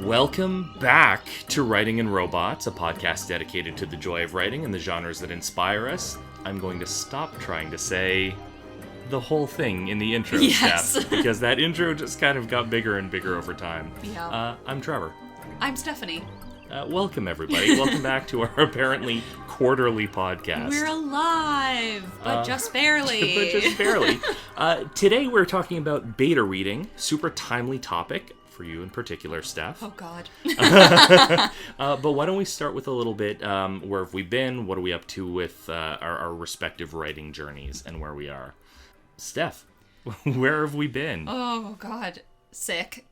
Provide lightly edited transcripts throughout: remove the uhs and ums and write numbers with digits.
Welcome back to Writing and Robots, a podcast dedicated to the joy of writing and the genres that inspire us. I'm going to stop trying to say the whole thing in the intro, Yes. Steph, because that intro just kind of got bigger and bigger over time. Yeah. I'm Trevor. I'm Stephanie. Welcome, everybody. Welcome back to our apparently quarterly podcast. We're alive, but just barely. But just barely. Today we're talking about beta reading, super timely topic for you in particular, Steph. Oh, God. But why don't we start with a little bit, where have we been, what are we up to with our respective writing journeys, and where we are. Steph, where have we been? Oh, God. Sick.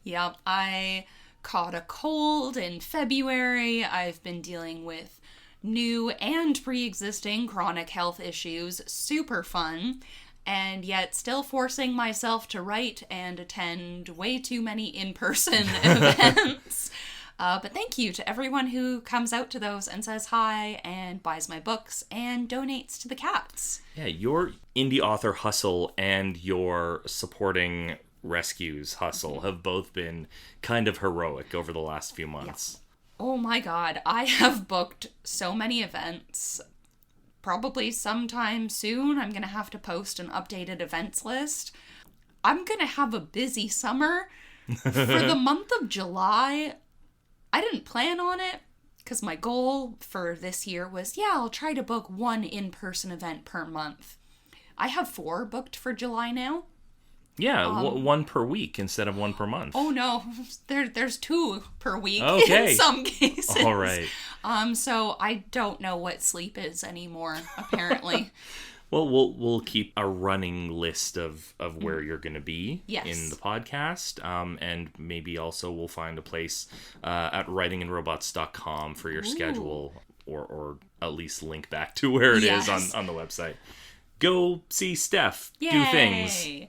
Yep, I caught a cold in February. I've been dealing with new and pre-existing chronic health issues. Super fun. And yet still forcing myself to write and attend way too many in-person events. But thank you to everyone who comes out to those and says hi and buys my books and donates to the cats. Yeah, your indie author hustle and your supporting rescues hustle have both been kind of heroic over the last few months. Yeah. Oh my God, I have booked so many events. Probably sometime soon I'm going to have to post an updated events list. I'm going to have a busy summer. For the month of July, I didn't plan on it because my goal for this year was, I'll try to book one in-person event per month. I have 4 booked for July now. Yeah, one per week instead of one per month. Oh no, there's 2 per week okay. In some cases. All right. So I don't know what sleep is anymore, apparently. Well, we'll keep a running list of where you're going to be in the podcast, and maybe also we'll find a place at writingandrobots.com for your schedule, or at least link back to where it is on the website. Go see Steph do things.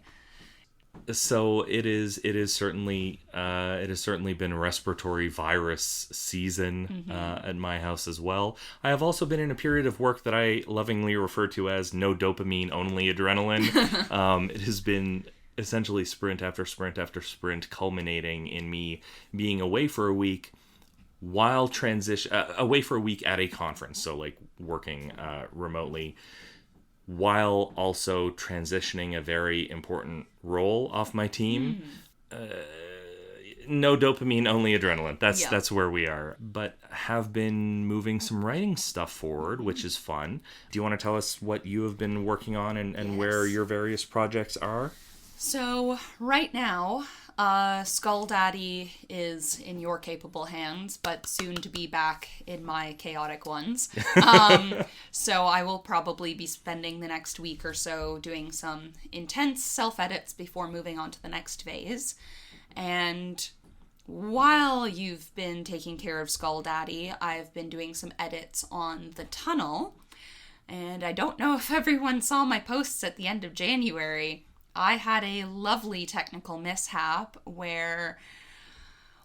So it is certainly been respiratory virus season at my house as well. I have also been in a period of work that I lovingly refer to as no dopamine, only adrenaline. It has been essentially sprint after sprint after sprint, culminating in me being away for a week while away for a week at a conference. So like working remotely, while also transitioning a very important role off my team. No dopamine, only adrenaline. That's where we are. But have been moving some writing stuff forward, which is fun. Do you want to tell us what you have been working on and where your various projects are? So right now, Skull Daddy is in your capable hands, but soon to be back in my chaotic ones. So I will probably be spending the next week or so doing some intense self-edits before moving on to the next phase. And while you've been taking care of Skull Daddy, I've been doing some edits on The Tunnel. And I don't know if everyone saw my posts at the end of January. I had a lovely technical mishap where,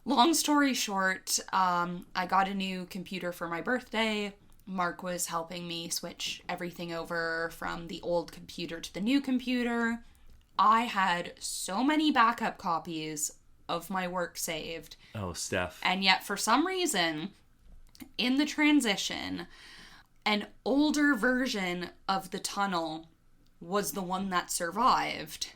long story short, I got a new computer for my birthday. Mark was helping me switch everything over from the old computer to the new computer. I had so many backup copies of my work saved. Oh, Steph. And yet, for some reason, in the transition, an older version of The Tunnel was the one that survived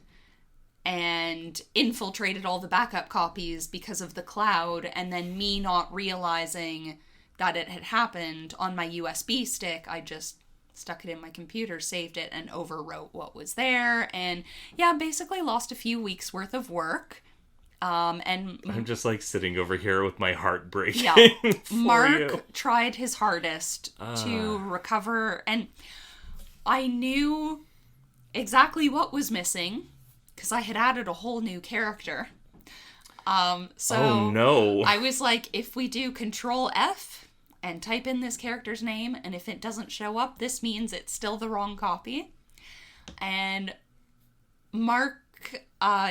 and infiltrated all the backup copies because of the cloud, and then me not realizing that it had happened on my USB stick, I just stuck it in my computer, saved it, and overwrote what was there, and basically lost a few weeks worth of work. And I'm just like sitting over here with my heart breaking. Yeah, Mark tried his hardest to recover, and I knew exactly what was missing because I had added a whole new character. So oh no. I was like, if we do Control F and type in this character's name, and if it doesn't show up, this means it's still the wrong copy. And Mark,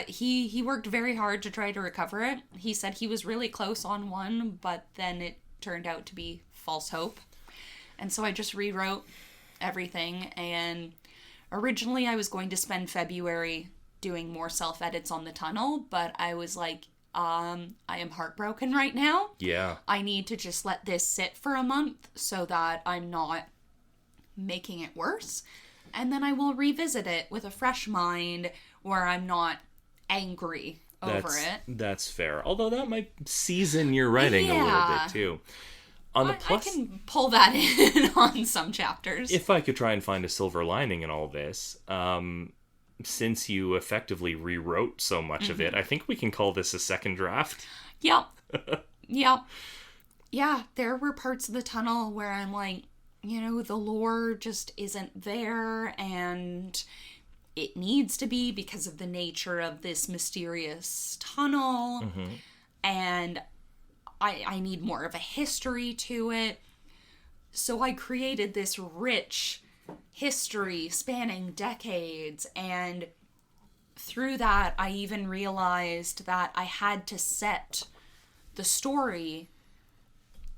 he worked very hard to try to recover it. He said he was really close on one, but then it turned out to be false hope. And so I just rewrote everything, and originally I was going to spend February doing more self-edits on The Tunnel, but I was like, I am heartbroken right now. Yeah. I need to just let this sit for a month so that I'm not making it worse. And then I will revisit it with a fresh mind where I'm not angry over it. That's fair. Although that might season your writing a little bit too. On the plus, I can pull that in on some chapters. If I could try and find a silver lining in all this, since you effectively rewrote so much of it, I think we can call this a second draft. Yep. Yep. Yeah, there were parts of the tunnel where I'm like, the lore just isn't there, and it needs to be because of the nature of this mysterious tunnel, and I need more of a history to it. So I created this rich history spanning decades, and through that I even realized that I had to set the story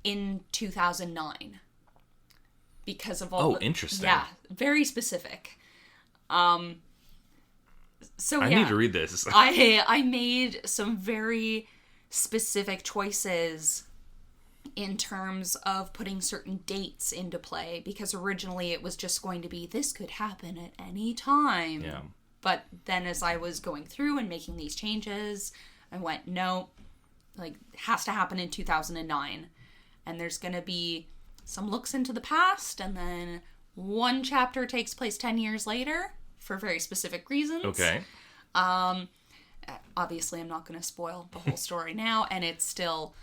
in 2009 because of all interesting. Yeah, very specific. So I need to read this. I made some very specific choices in terms of putting certain dates into play, because originally it was just going to be this could happen at any time. Yeah. But then as I was going through and making these changes, I went, no, it has to happen in 2009. And there's going to be some looks into the past, and then one chapter takes place 10 years later for very specific reasons. Okay. Obviously, I'm not going to spoil the whole story now, and it's still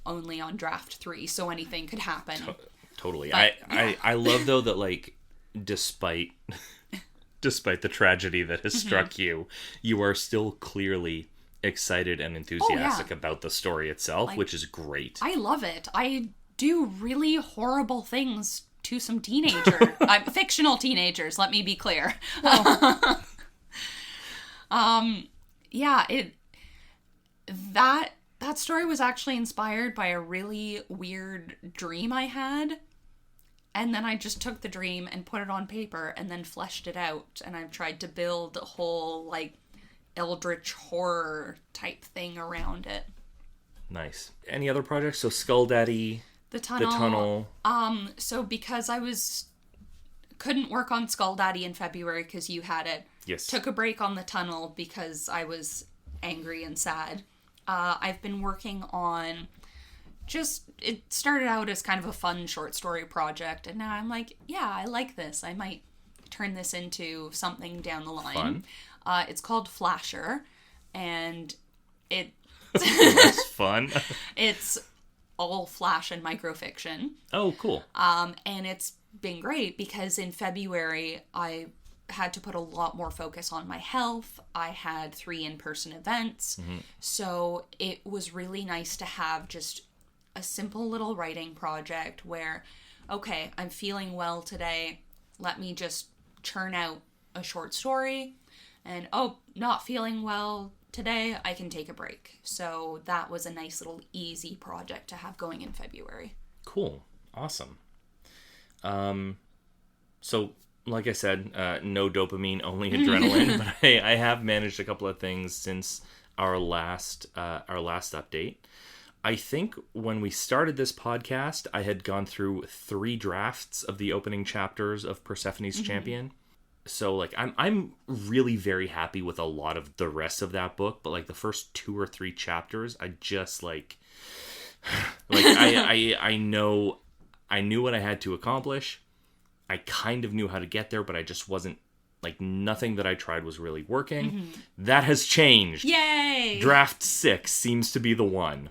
only on draft 3, so anything could happen. Totally. But, I love, though, that, despite the tragedy that has struck you, you are still clearly excited and enthusiastic about the story itself, which is great. I love it. I do really horrible things to some fictional teenagers, let me be clear. Well. That story was actually inspired by a really weird dream I had. And then I just took the dream and put it on paper and then fleshed it out. And I've tried to build a whole, eldritch horror type thing around it. Nice. Any other projects? So Skull Daddy, The Tunnel. So because I couldn't work on Skull Daddy in February because you had it. Yes. Took a break on The Tunnel because I was angry and sad. I've been working on it started out as kind of a fun short story project, and now I'm like, yeah, I like this. I might turn this into something down the line. Fun. It's called Flasher, and that's fun. It's all flash and microfiction. Oh, cool. And it's been great because in February I had to put a lot more focus on my health. I had 3 in-person events. Mm-hmm. So it was really nice to have just a simple little writing project where, okay, I'm feeling well today. Let me just churn out a short story. And, not feeling well today, I can take a break. So that was a nice little easy project to have going in February. Cool. Awesome. So, like I said, no dopamine, only adrenaline. But I have managed a couple of things since our last update. I think when we started this podcast, I had gone through 3 drafts of the opening chapters of Persephone's Champion. So, I'm really very happy with a lot of the rest of that book. But, the first 2 or 3 chapters, I just, I knew what I had to accomplish. I kind of knew how to get there, but I just wasn't, nothing that I tried was really working. Mm-hmm. That has changed. Yay! Draft 6 seems to be the one.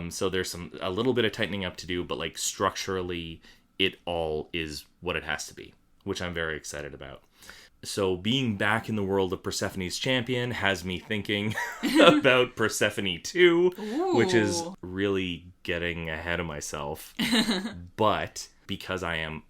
So there's a little bit of tightening up to do, but structurally, it all is what it has to be, which I'm very excited about. So being back in the world of Persephone's Champion has me thinking about Persephone 2, Ooh. Which is really getting ahead of myself. But because I am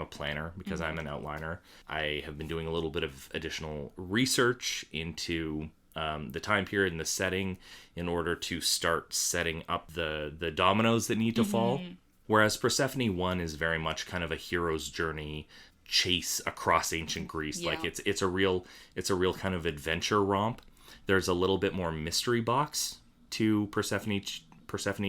a planner, because I'm an outliner, I have been doing a little bit of additional research into the time period and the setting in order to start setting up the dominoes that need to fall. Whereas Persephone 1 is very much kind of a hero's journey chase across ancient Greece. Yeah. It's a real kind of adventure romp. There's a little bit more mystery box to Persephone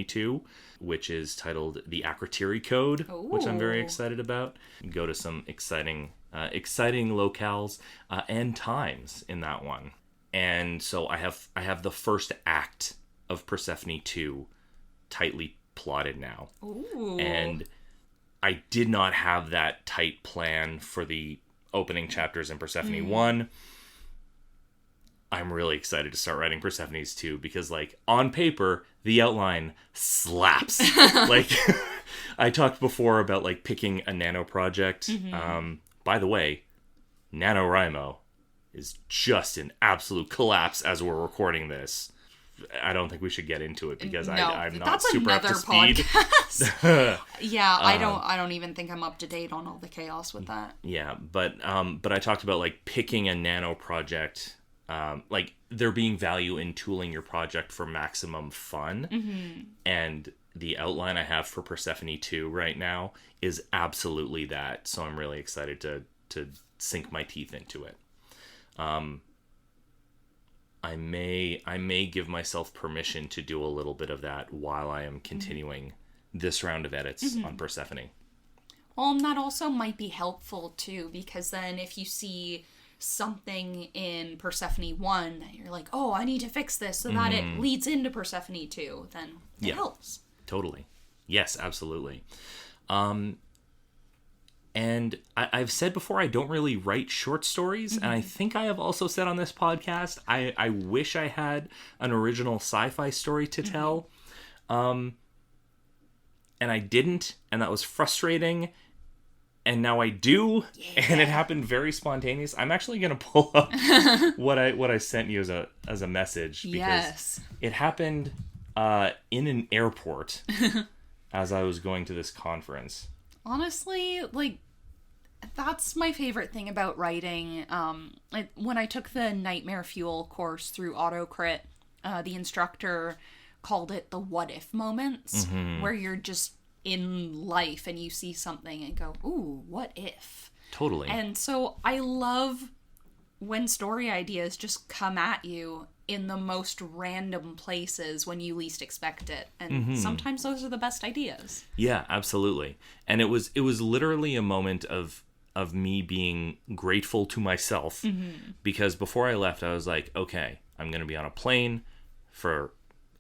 2, which is titled The Akrotiri Code, which I'm very excited about. You go to some exciting locales and times in that one. And so I have the first act of Persephone 2 tightly plotted now. Ooh. And I did not have that tight plan for the opening chapters in Persephone 1. I'm really excited to start writing Persephone's 2 because, like, on paper, the outline slaps. Like, I talked before about, like, picking a nano project. By the way, NaNoWriMo is just an absolute collapse as we're recording this. I don't think we should get into it because I'm not super up to speed. Podcast. Yeah, I don't even think I'm up to date on all the chaos with that. Yeah, but I talked about, like, picking a nano project, like there being value in tooling your project for maximum fun. And the outline I have for Persephone 2 right now is absolutely that. So I'm really excited to sink my teeth into it. I may give myself permission to do a little bit of that while I am continuing this round of edits on Persephone. Well, and that also might be helpful too, because then if you see something in Persephone 1 that you're like, oh, I need to fix this so that it leads into Persephone 2, then it helps. Totally. Yes, absolutely. And I've said before, I don't really write short stories. And I think I have also said on this podcast, I wish I had an original sci-fi story to tell. And I didn't. And that was frustrating. And now I do. Yeah. And it happened very spontaneous. I'm actually going to pull up what I sent you as a message. Because it happened in an airport as I was going to this conference. Honestly, like, that's my favorite thing about writing. When I took the Nightmare Fuel course through AutoCrit, the instructor called it the what if moments, where you're just in life and you see something and go, ooh, what if? Totally. And so I love when story ideas just come at you in the most random places when you least expect it. And sometimes those are the best ideas. Yeah, absolutely. And it was literally a moment of me being grateful to myself because before I left, I was like, okay, I'm going to be on a plane for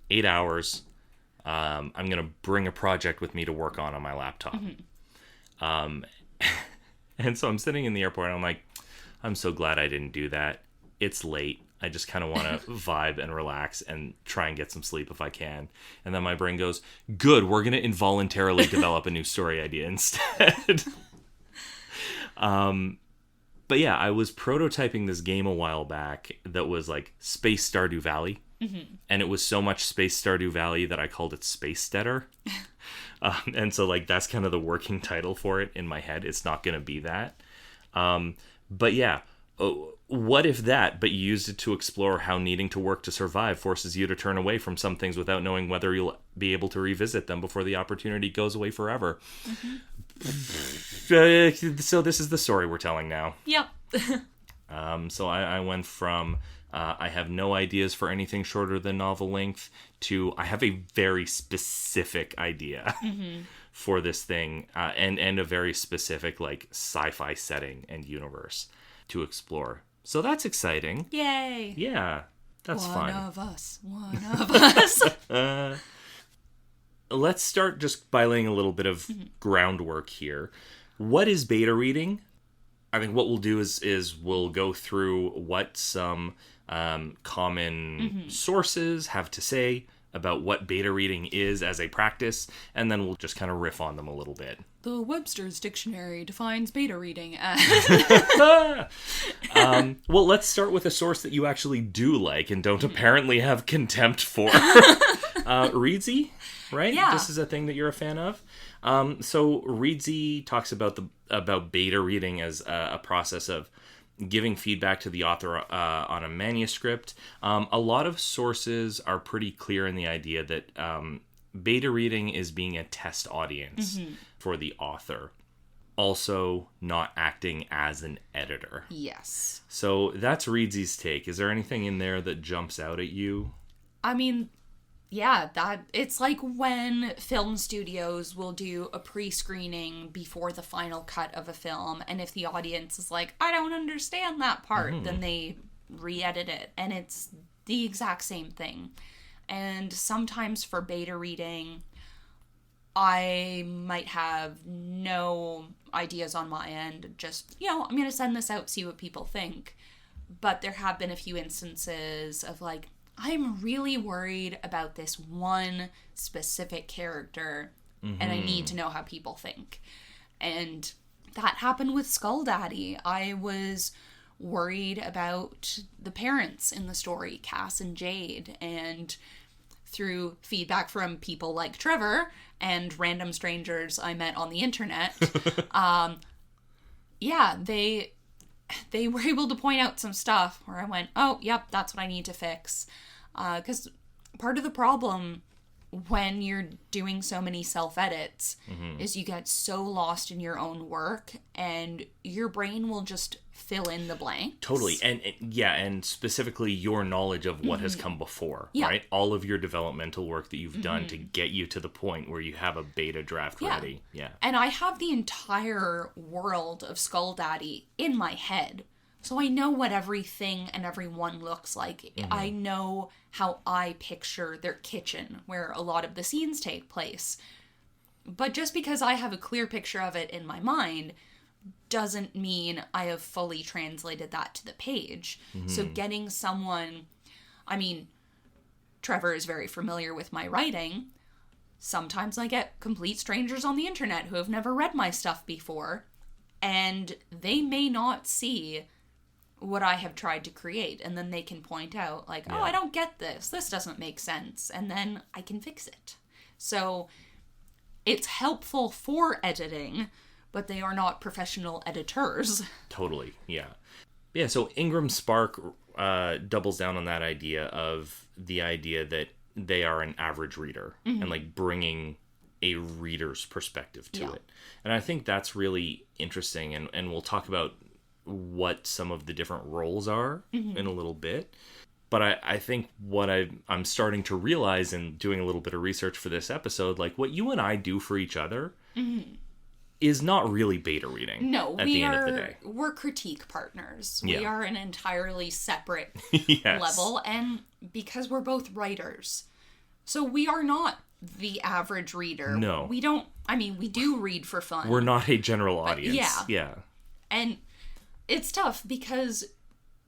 8 hours. I'm going to bring a project with me to work on my laptop. And so I'm sitting in the airport and I'm like, I'm so glad I didn't do that. It's late. I just kind of want to vibe and relax and try and get some sleep if I can. And then my brain goes, good, we're going to involuntarily develop a new story idea instead. But yeah, I was prototyping this game a while back that was like Space Stardew Valley. And it was so much Space Stardew Valley that I called it Space Steader. And so like that's kind of the working title for it in my head. It's not going to be that. But yeah, what if that, but you used it to explore how needing to work to survive forces you to turn away from some things without knowing whether you'll be able to revisit them before the opportunity goes away forever. So this is the story we're telling now. Yep. So I went from I have no ideas for anything shorter than novel length to I have a very specific idea for this thing and a very specific like sci-fi setting and universe to explore. So that's exciting. Yay. Yeah, that's fun. One of us. Let's start just by laying a little bit of groundwork here. What is beta reading? I think what we'll do is we'll go through what some common sources have to say about what beta reading is as a practice, and then we'll just kind of riff on them a little bit. The Webster's Dictionary defines beta reading as... Well, let's start with a source that you actually do like and don't apparently have contempt for. Reedsy, right? Yeah. This is a thing that you're a fan of. So Reedsy talks about beta reading as a process of giving feedback to the author on a manuscript. A lot of sources are pretty clear in the idea that beta reading is being a test audience for the author. also not acting as an editor. Yes. So that's Reedsy's take. Is there anything in there that jumps out at you? I mean, yeah, that it's like when film studios will do a pre-screening before the final cut of a film, and if the audience is like, I don't understand that part, then they re-edit it, and it's the exact same thing. And sometimes for beta reading, I might have no ideas on my end, just, I'm going to send this out, see what people think. But there have been a few instances of like, I'm really worried about this one specific character, and I need to know how people think. And that happened with Skull Daddy. I was worried about the parents in the story, Cass and Jade, and through feedback from people like Trevor and random strangers I met on the internet, they were able to point out some stuff where I went, oh, yep, that's what I need to fix. Because part of the problem when you're doing so many self-edits is you get so lost in your own work and your brain will just fill in the blanks. Totally. And specifically your knowledge of what has come before, right? All of your developmental work that you've done to get you to the point where you have a beta draft ready. Yeah. And I have the entire world of Skull Daddy in my head. So I know what everything and everyone looks like. I know how I picture their kitchen, where a lot of the scenes take place. But just because I have a clear picture of it in my mind doesn't mean I have fully translated that to the page. So getting someone... I mean, Trevor is very familiar with my writing. Sometimes I get complete strangers on the internet who have never read my stuff before, and they may not see what I have tried to create, and then they can point out like, oh, I don't get this doesn't make sense, and then I can fix it. So it's helpful for editing, but they are not professional editors. Totally. Yeah, so Ingram Spark doubles down on that idea of the idea that they are an average reader and like bringing a reader's perspective to it. And I think that's really interesting, and we'll talk about what some of the different roles are in a little bit. But I think what I'm starting to realize in doing a little bit of research for this episode, like what you and I do for each other is not really beta reading. No, at the end of the day. We're critique partners. We are an entirely separate yes. level, and because we're both writers. So we are not the average reader. No. We don't, we do read for fun. We're not a general audience. Yeah. And it's tough because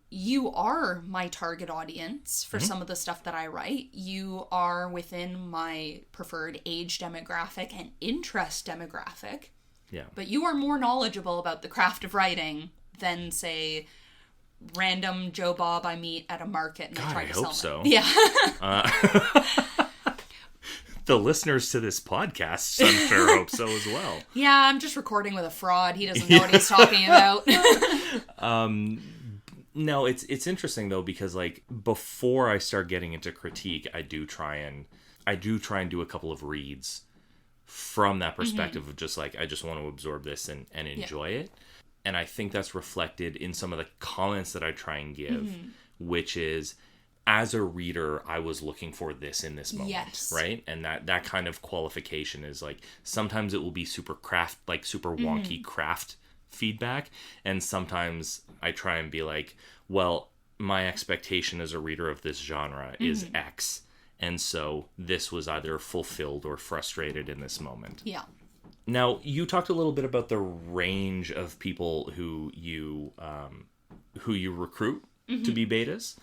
you are my target audience for some of the stuff that I write. You are within my preferred age demographic and interest demographic. Yeah. But you are more knowledgeable about the craft of writing than, say, random Joe Bob I meet at a market and I try to sell so. them. Yeah. The listeners to this podcast, I'm sure, hope so as well. Yeah, I'm just recording with a fraud. He doesn't know what he's talking about. No, it's interesting though, because like before I start getting into critique, I do try and do a couple of reads from that perspective of just like, I just want to absorb this and enjoy it. And I think that's reflected in some of the comments that I try and give, which is, as a reader, I was looking for this in this moment, right? And that kind of qualification is like, sometimes it will be super wonky craft feedback, and sometimes I try and be like, well, my expectation as a reader of this genre is X, and so this was either fulfilled or frustrated in this moment. Yeah. Now, you talked a little bit about the range of people who you recruit to be betas.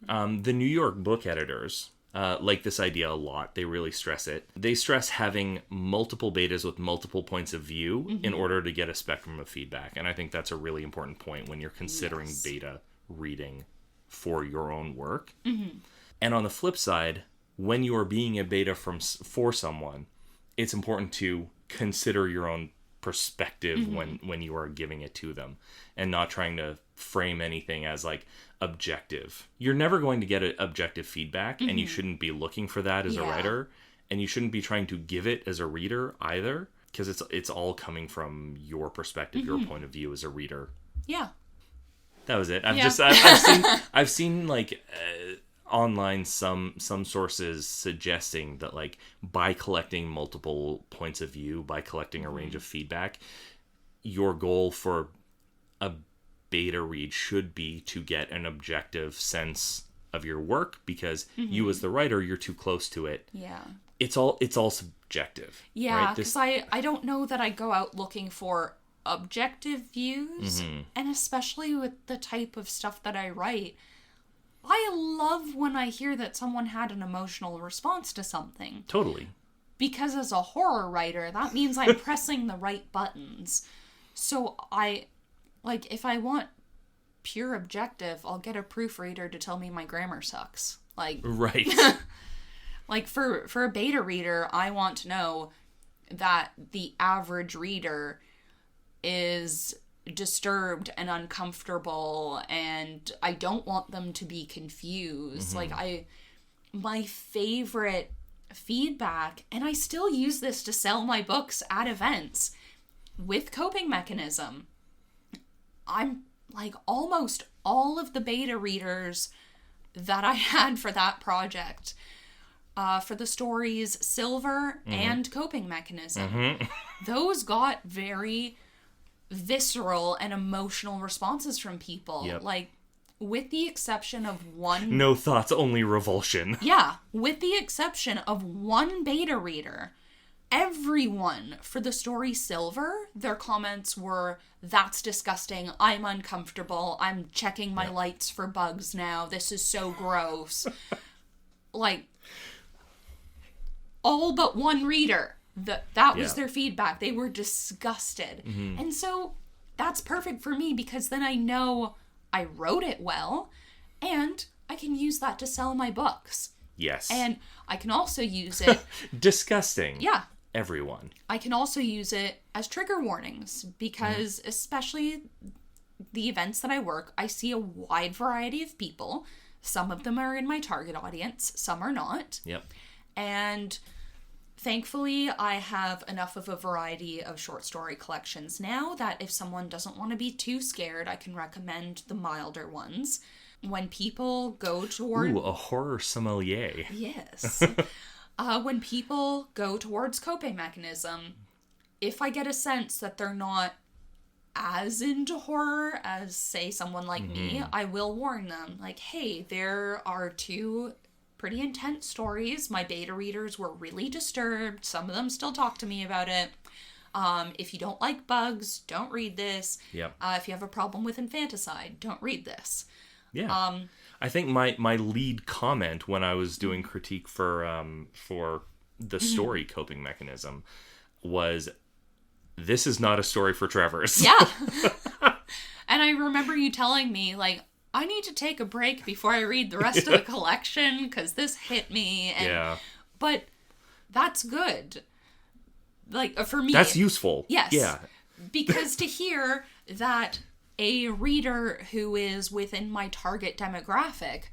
The New York book editors like this idea a lot. They really stress it. They stress having multiple betas with multiple points of view in order to get a spectrum of feedback. And I think that's a really important point when you're considering beta reading for your own work. And on the flip side, when you are being a beta for someone, it's important to consider your own perspective when you are giving it to them, and not trying to frame anything as like objective. You're never going to get objective feedback, and you shouldn't be looking for that as a writer, and you shouldn't be trying to give it as a reader either. because it's all coming from your perspective, your point of view as a reader. Yeah. That was it. I've seen like online some sources suggesting that like by collecting multiple points of view, by collecting a range of feedback, your goal for a beta read should be to get an objective sense of your work, because you as the writer, you're too close to it. Yeah. It's all subjective. Yeah, because I don't know that I go out looking for objective views, and especially with the type of stuff that I write, I love when I hear that someone had an emotional response to something. Totally. Because as a horror writer, that means I'm pressing the right buttons. So if I want pure objective, I'll get a proofreader to tell me my grammar sucks. Like, right. Like for a beta reader, I want to know that the average reader is disturbed and uncomfortable, and I don't want them to be confused. Like my favorite feedback, and I still use this to sell my books at events with coping mechanism. I'm like almost all of the beta readers that I had for that project, for the stories Silver and Coping Mechanism, those got very visceral and emotional responses from people. Yep. Like, with the exception of one... No thoughts, only revulsion. Yeah, with the exception of one beta reader, everyone for the story Silver, their comments were, "That's disgusting, I'm uncomfortable, I'm checking my lights for bugs now, this is so gross." Like, all but one reader, that was their feedback. They were disgusted. And so that's perfect for me, because then I know I wrote it well, and I can use that to sell my books. Yes. And I can also use it... Disgusting. Yeah. Everyone. I can also use it as trigger warnings, because especially the events that I work, I see a wide variety of people. Some of them are in my target audience, some are not. Yep. And thankfully, I have enough of a variety of short story collections now that if someone doesn't want to be too scared, I can recommend the milder ones. When people go toward... Ooh, a horror sommelier. Yes. When people go towards coping mechanism, if I get a sense that they're not as into horror as, say, someone like me, I will warn them. Like, hey, there are 2 pretty intense stories. My beta readers were really disturbed. Some of them still talk to me about it. If you don't like bugs, don't read this. Yep. If you have a problem with infanticide, don't read this. Yeah. I think my lead comment when I was doing critique for the story Coping Mechanism was, "This is not a story for Trevor's." Yeah. And I remember you telling me, like, I need to take a break before I read the rest of the collection, because this hit me. And, but that's good. Like, for me... That's useful. Yes. Yeah. Because to hear that a reader who is within my target demographic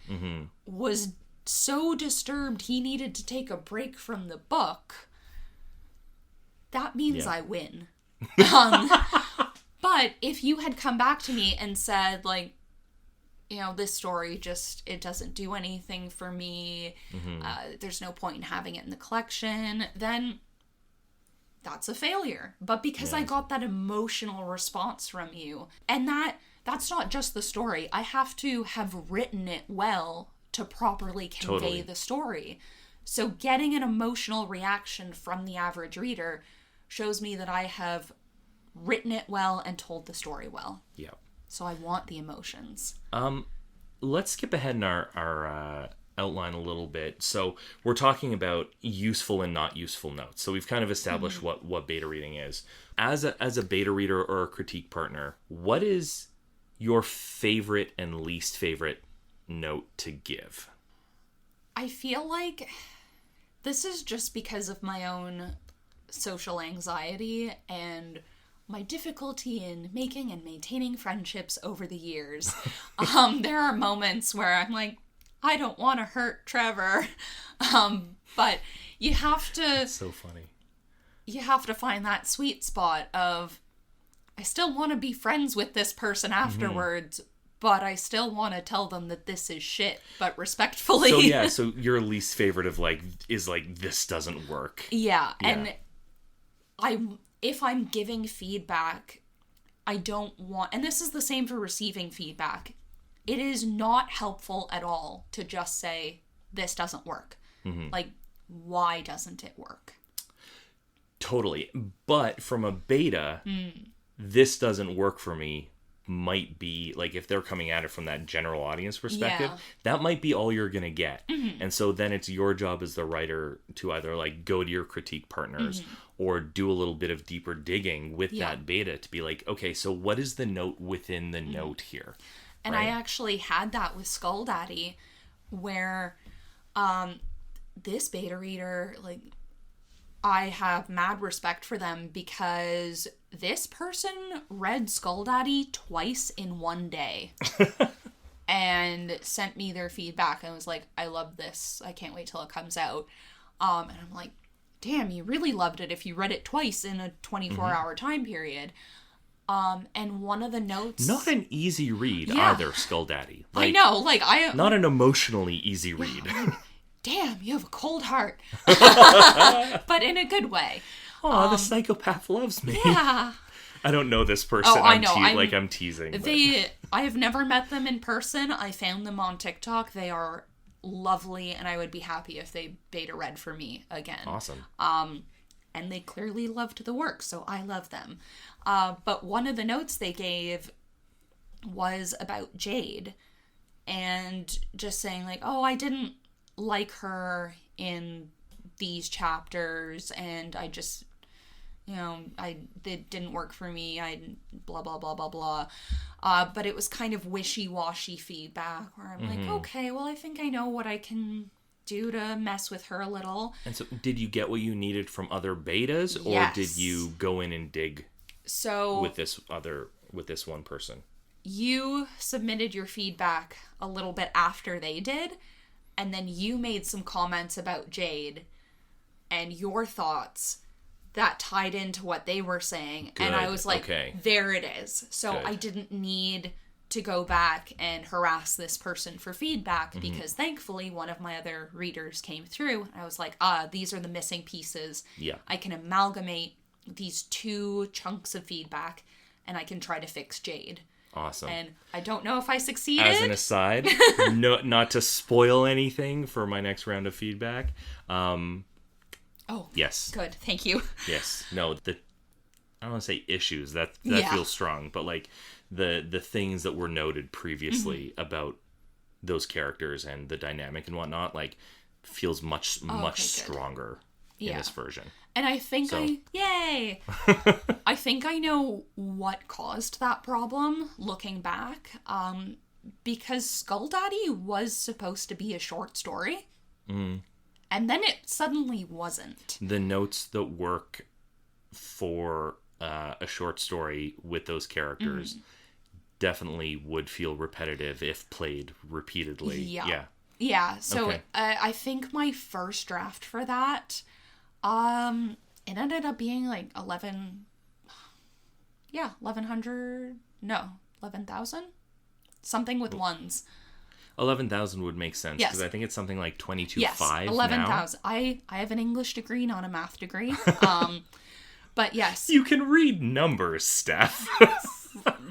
was so disturbed he needed to take a break from the book, that means I win. But if you had come back to me and said, like, you know, this story just, it doesn't do anything for me, there's no point in having it in the collection, then that's a failure. But because I got that emotional response from you, and that's not just the story. I have to have written it well to properly convey the story. So getting an emotional reaction from the average reader shows me that I have written it well and told the story well. Yeah. So I want the emotions. Let's skip ahead in our outline a little bit. So we're talking about useful and not useful notes. So we've kind of established what beta reading is. As a beta reader or a critique partner, what is your favorite and least favorite note to give? I feel like this is just because of my own social anxiety and my difficulty in making and maintaining friendships over the years. There are moments where I'm like, I don't want to hurt Trevor. But you have to... That's so funny. you have to find that sweet spot of, I still want to be friends with this person afterwards, but I still want to tell them that this is shit, but respectfully. So yeah, so your least favorite of like is like, this doesn't work. Yeah. And if I'm giving feedback, I don't want, and this is the same for receiving feedback, it is not helpful at all to just say, this doesn't work. Like, why doesn't it work? Totally. But from a beta, this doesn't work for me might be, like, if they're coming at it from that general audience perspective, that might be all you're going to get. And so then it's your job as the writer to either, like, go to your critique partners or do a little bit of deeper digging with that beta to be like, okay, so what is the note within the note here? And right? I actually had that with Skull Daddy, where this beta reader, like, I have mad respect for them because this person read Skull Daddy twice in one day and sent me their feedback and was like, I love this. I can't wait till it comes out. And I'm like, damn, you really loved it if you read it twice in a 24-hour time period. And one of the notes... Not an easy read either, Skull Daddy. Like, I know, like, not an emotionally easy read. Damn, you have a cold heart. But in a good way. Oh, the psychopath loves me. Yeah. I don't know this person. Oh, I know. I'm teasing. I have never met them in person. I found them on TikTok. They are lovely, and I would be happy if they beta read for me again. Awesome. And they clearly loved the work, so I love them. But one of the notes they gave was about Jade, and just saying like, oh, I didn't like her in these chapters, and I just, it didn't work for me. I blah blah blah blah blah. But it was kind of wishy-washy feedback where I'm like, okay, well, I think I know what I can do to mess with her a little. And so, did you get what you needed from other betas, or did you go in and dig? So with this one person, you submitted your feedback a little bit after they did. And then you made some comments about Jade and your thoughts that tied into what they were saying. Good. And I was like, there it is. So I didn't need to go back and harass this person for feedback because thankfully one of my other readers came through. I was like, these are the missing pieces. Yeah. I can amalgamate these two chunks of feedback and I can try to fix Jade. Awesome. And I don't know if I succeeded. As an aside, not to spoil anything for my next round of feedback. Yes. Good. Thank you. Yes. No, I don't want to say issues. That feels strong, but like the things that were noted previously about those characters and the dynamic and whatnot, like feels much stronger in this version. And I think yay! I think I know what caused that problem, looking back, because Skull Daddy was supposed to be a short story, and then it suddenly wasn't. The notes that work for a short story with those characters definitely would feel repetitive if played repeatedly. Yeah, so I think my first draft for that... it ended up being like 11,000? Something with ones. 11,000 would make sense, because I think it's something like 22,500 11,000. I have an English degree, not a math degree. But yes. You can read numbers, Steph.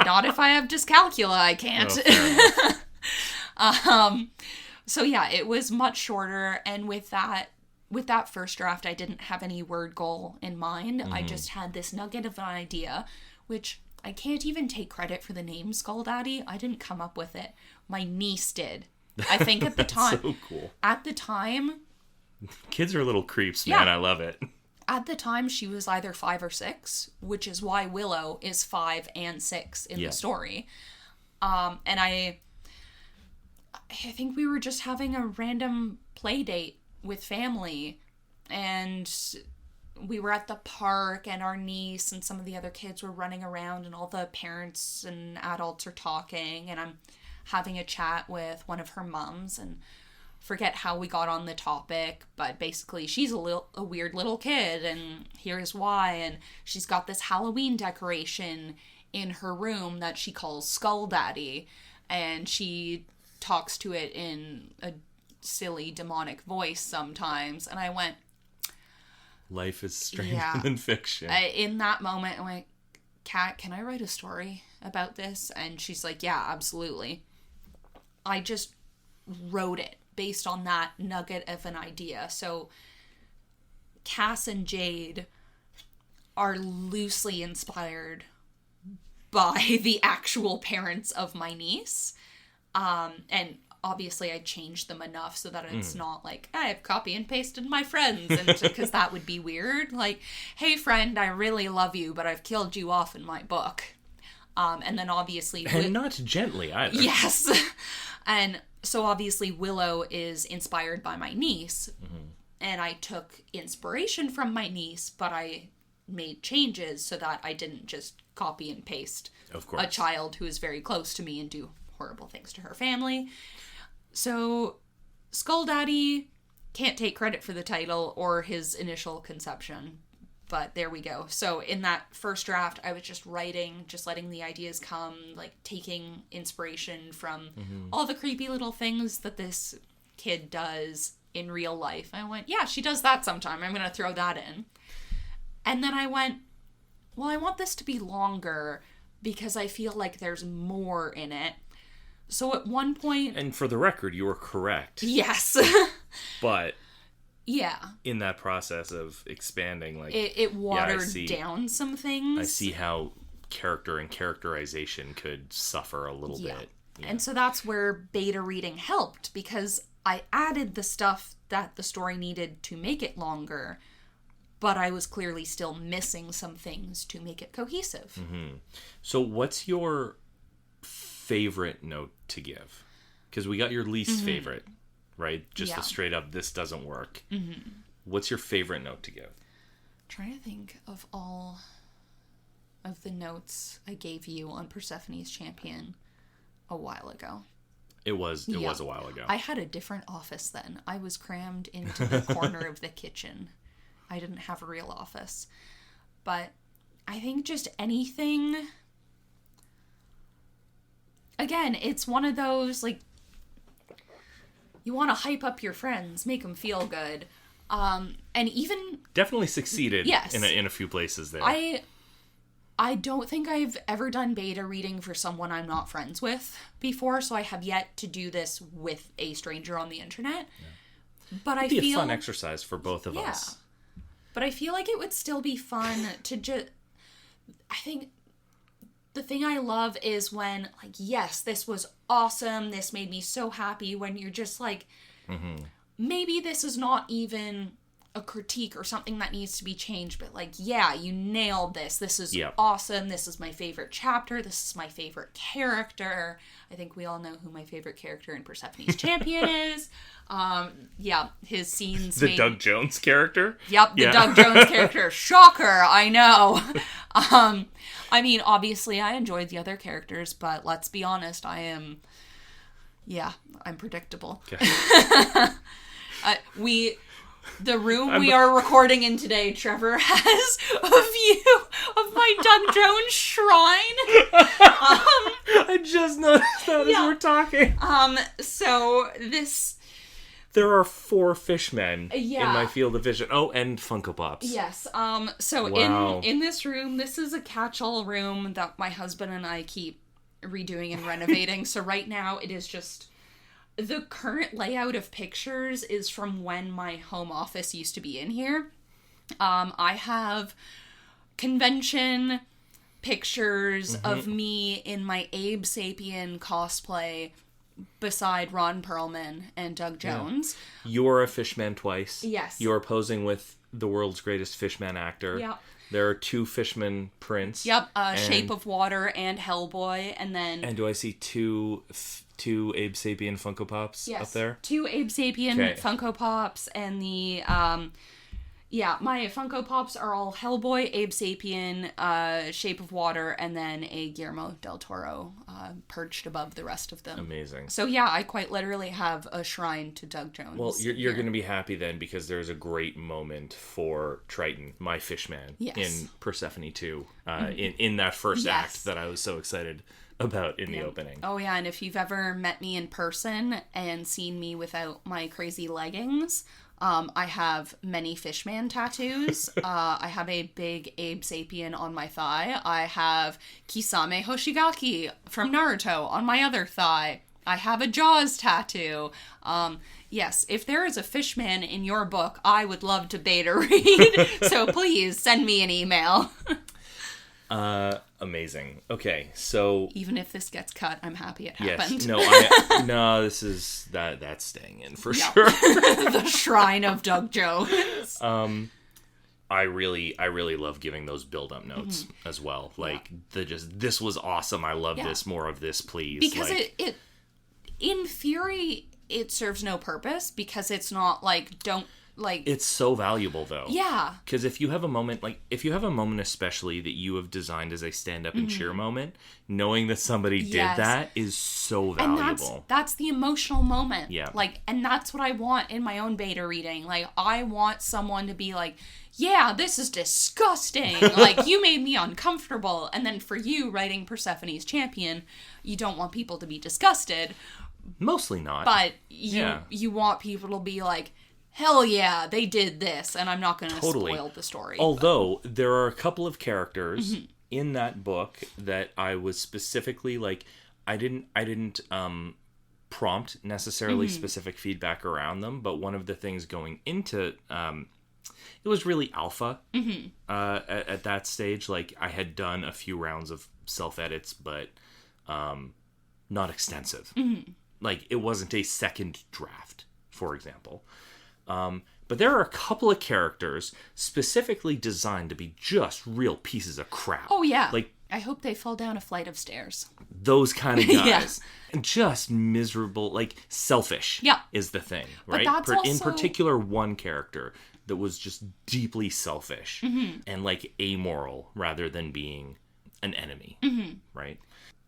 Not if I have dyscalculia, I can't. So yeah, it was much shorter, and with that first draft, I didn't have any word goal in mind. I just had this nugget of an idea, which I can't even take credit for the name Skull Daddy. I didn't come up with it. My niece did. I think at the time. So cool. At the time. Kids are little creeps, man. I love it. At the time, she was either 5 or 6, which is why Willow is 5 and 6 in the story. And I think we were just having a random play date with family, and we were at the park, and our niece and some of the other kids were running around, and all the parents and adults are talking, and I'm having a chat with one of her moms, and forget how we got on the topic, but basically she's a weird little kid, and here's why. And she's got this Halloween decoration in her room that she calls Skull Daddy, and she talks to it in a silly demonic voice sometimes. And I went, life is stranger than fiction. In that moment, I went, Kat, can I write a story about this? And she's like, yeah, absolutely. I just wrote it based on that nugget of an idea. So Cass and Jade are loosely inspired by the actual parents of my niece. And obviously I changed them enough so that it's not like, I've copy and pasted my friends, and because that would be weird. Like, hey friend, I really love you, but I've killed you off in my book. And then obviously... And not gently either. Yes. And so obviously Willow is inspired by my niece, and I took inspiration from my niece, but I made changes so that I didn't just copy and paste a child who is very close to me and do horrible things to her family. So Skull Daddy can't take credit for the title or his initial conception, but there we go. So in that first draft, I was just writing, just letting the ideas come, like taking inspiration from all the creepy little things that this kid does in real life. I went, yeah, she does that sometime. I'm going to throw that in. And then I went, well, I want this to be longer because I feel like there's more in it. So at one point... And for the record, you were correct. Yes. But... Yeah. In that process of expanding, like... It watered down some things. I see how character and characterization could suffer a little bit. Yeah. And so that's where beta reading helped, because I added the stuff that the story needed to make it longer, but I was clearly still missing some things to make it cohesive. So what's your favorite note to give? Because we got your least favorite, right? Just a straight up, this doesn't work. What's your favorite note to give? I'm trying to think of all of the notes I gave you on Persephone's Champion a while ago. It was a while ago. I had a different office then. I was crammed into the corner of the kitchen. I didn't have a real office. But I think just anything... Again, it's one of those, like, you want to hype up your friends, make them feel good. And even... Definitely succeeded in a few places there. I don't think I've ever done beta reading for someone I'm not friends with before, so I have yet to do this with a stranger on the internet. Yeah. But It'd be a fun exercise for both of us. But I feel like it would still be fun to just... I think the thing I love is when, like, yes, this was awesome, this made me so happy, when you're just like, maybe this is not even a critique or something that needs to be changed, but like, yeah, you nailed this. This is awesome. This is my favorite chapter. This is my favorite character. I think we all know who my favorite character in Persephone's Champion is. His scenes. The Doug Jones character? Yep, the Doug Jones character. Shocker, I know. I mean, obviously I enjoyed the other characters, but let's be honest, I'm predictable. Okay. The room we are recording in today, Trevor, has a view of my Doug Jones shrine. I just noticed that as we're talking. So this... There are 4 fishmen in my field of vision. Oh, and Funko Pops. Yes. So in this room, this is a catch-all room that my husband and I keep redoing and renovating. So right now, it is just... The current layout of pictures is from when my home office used to be in here. I have convention pictures of me in my Abe Sapien cosplay beside Ron Perlman and Doug Jones. Yeah. You're a fishman twice. Yes. You're posing with the world's greatest fishman actor. Yeah. There are 2 fishman prints. Yep, Shape of Water and Hellboy, and then... And do I see two Abe Sapien Funko Pops up there? 2 Abe Sapien Funko Pops, and the Yeah, my Funko Pops are all Hellboy, Abe Sapien, Shape of Water, and then a Guillermo del Toro perched above the rest of them. Amazing. So yeah, I quite literally have a shrine to Doug Jones. Well, you're going to be happy then, because there's a great moment for Triton, my fishman, in Persephone 2, in that first act that I was so excited about in the opening. Oh yeah, and if you've ever met me in person and seen me without my crazy leggings... I have many fishman tattoos. I have a big Abe Sapien on my thigh. I have Kisame Hoshigaki from Naruto on my other thigh. I have a Jaws tattoo. Yes, if there is a fishman in your book, I would love to beta read. So please send me an email. Amazing. Okay, so even if this gets cut, I'm happy it happened. Yes, no, this is that's staying in for sure. The shrine of Doug Jones. I really love giving those build-up notes as well. Like this was awesome. I love this. More of this, please. Because it in theory it serves no purpose, because it's not it's so valuable though. Yeah. Because if you have a moment, especially that you have designed as a stand up and cheer moment, knowing that somebody did that is so valuable. And that's the emotional moment. Yeah. And that's what I want in my own beta reading. I want someone to be like, yeah, this is disgusting. You made me uncomfortable. And then for you, writing Persephone's Champion, you don't want people to be disgusted. Mostly not. But you want people to be like, hell yeah, they did this, and I'm not going to spoil the story. Although, there are a couple of characters in that book that I was specifically, I didn't prompt necessarily specific feedback around them, but one of the things going into, it was really alpha at that stage. I had done a few rounds of self-edits, but not extensive. It wasn't a second draft, for example. But there are a couple of characters specifically designed to be just real pieces of crap. Oh, yeah. I hope they fall down a flight of stairs. Those kind of guys. And just miserable, selfish is the thing, right? But that's in particular, one character that was just deeply selfish and, amoral rather than being an enemy, right?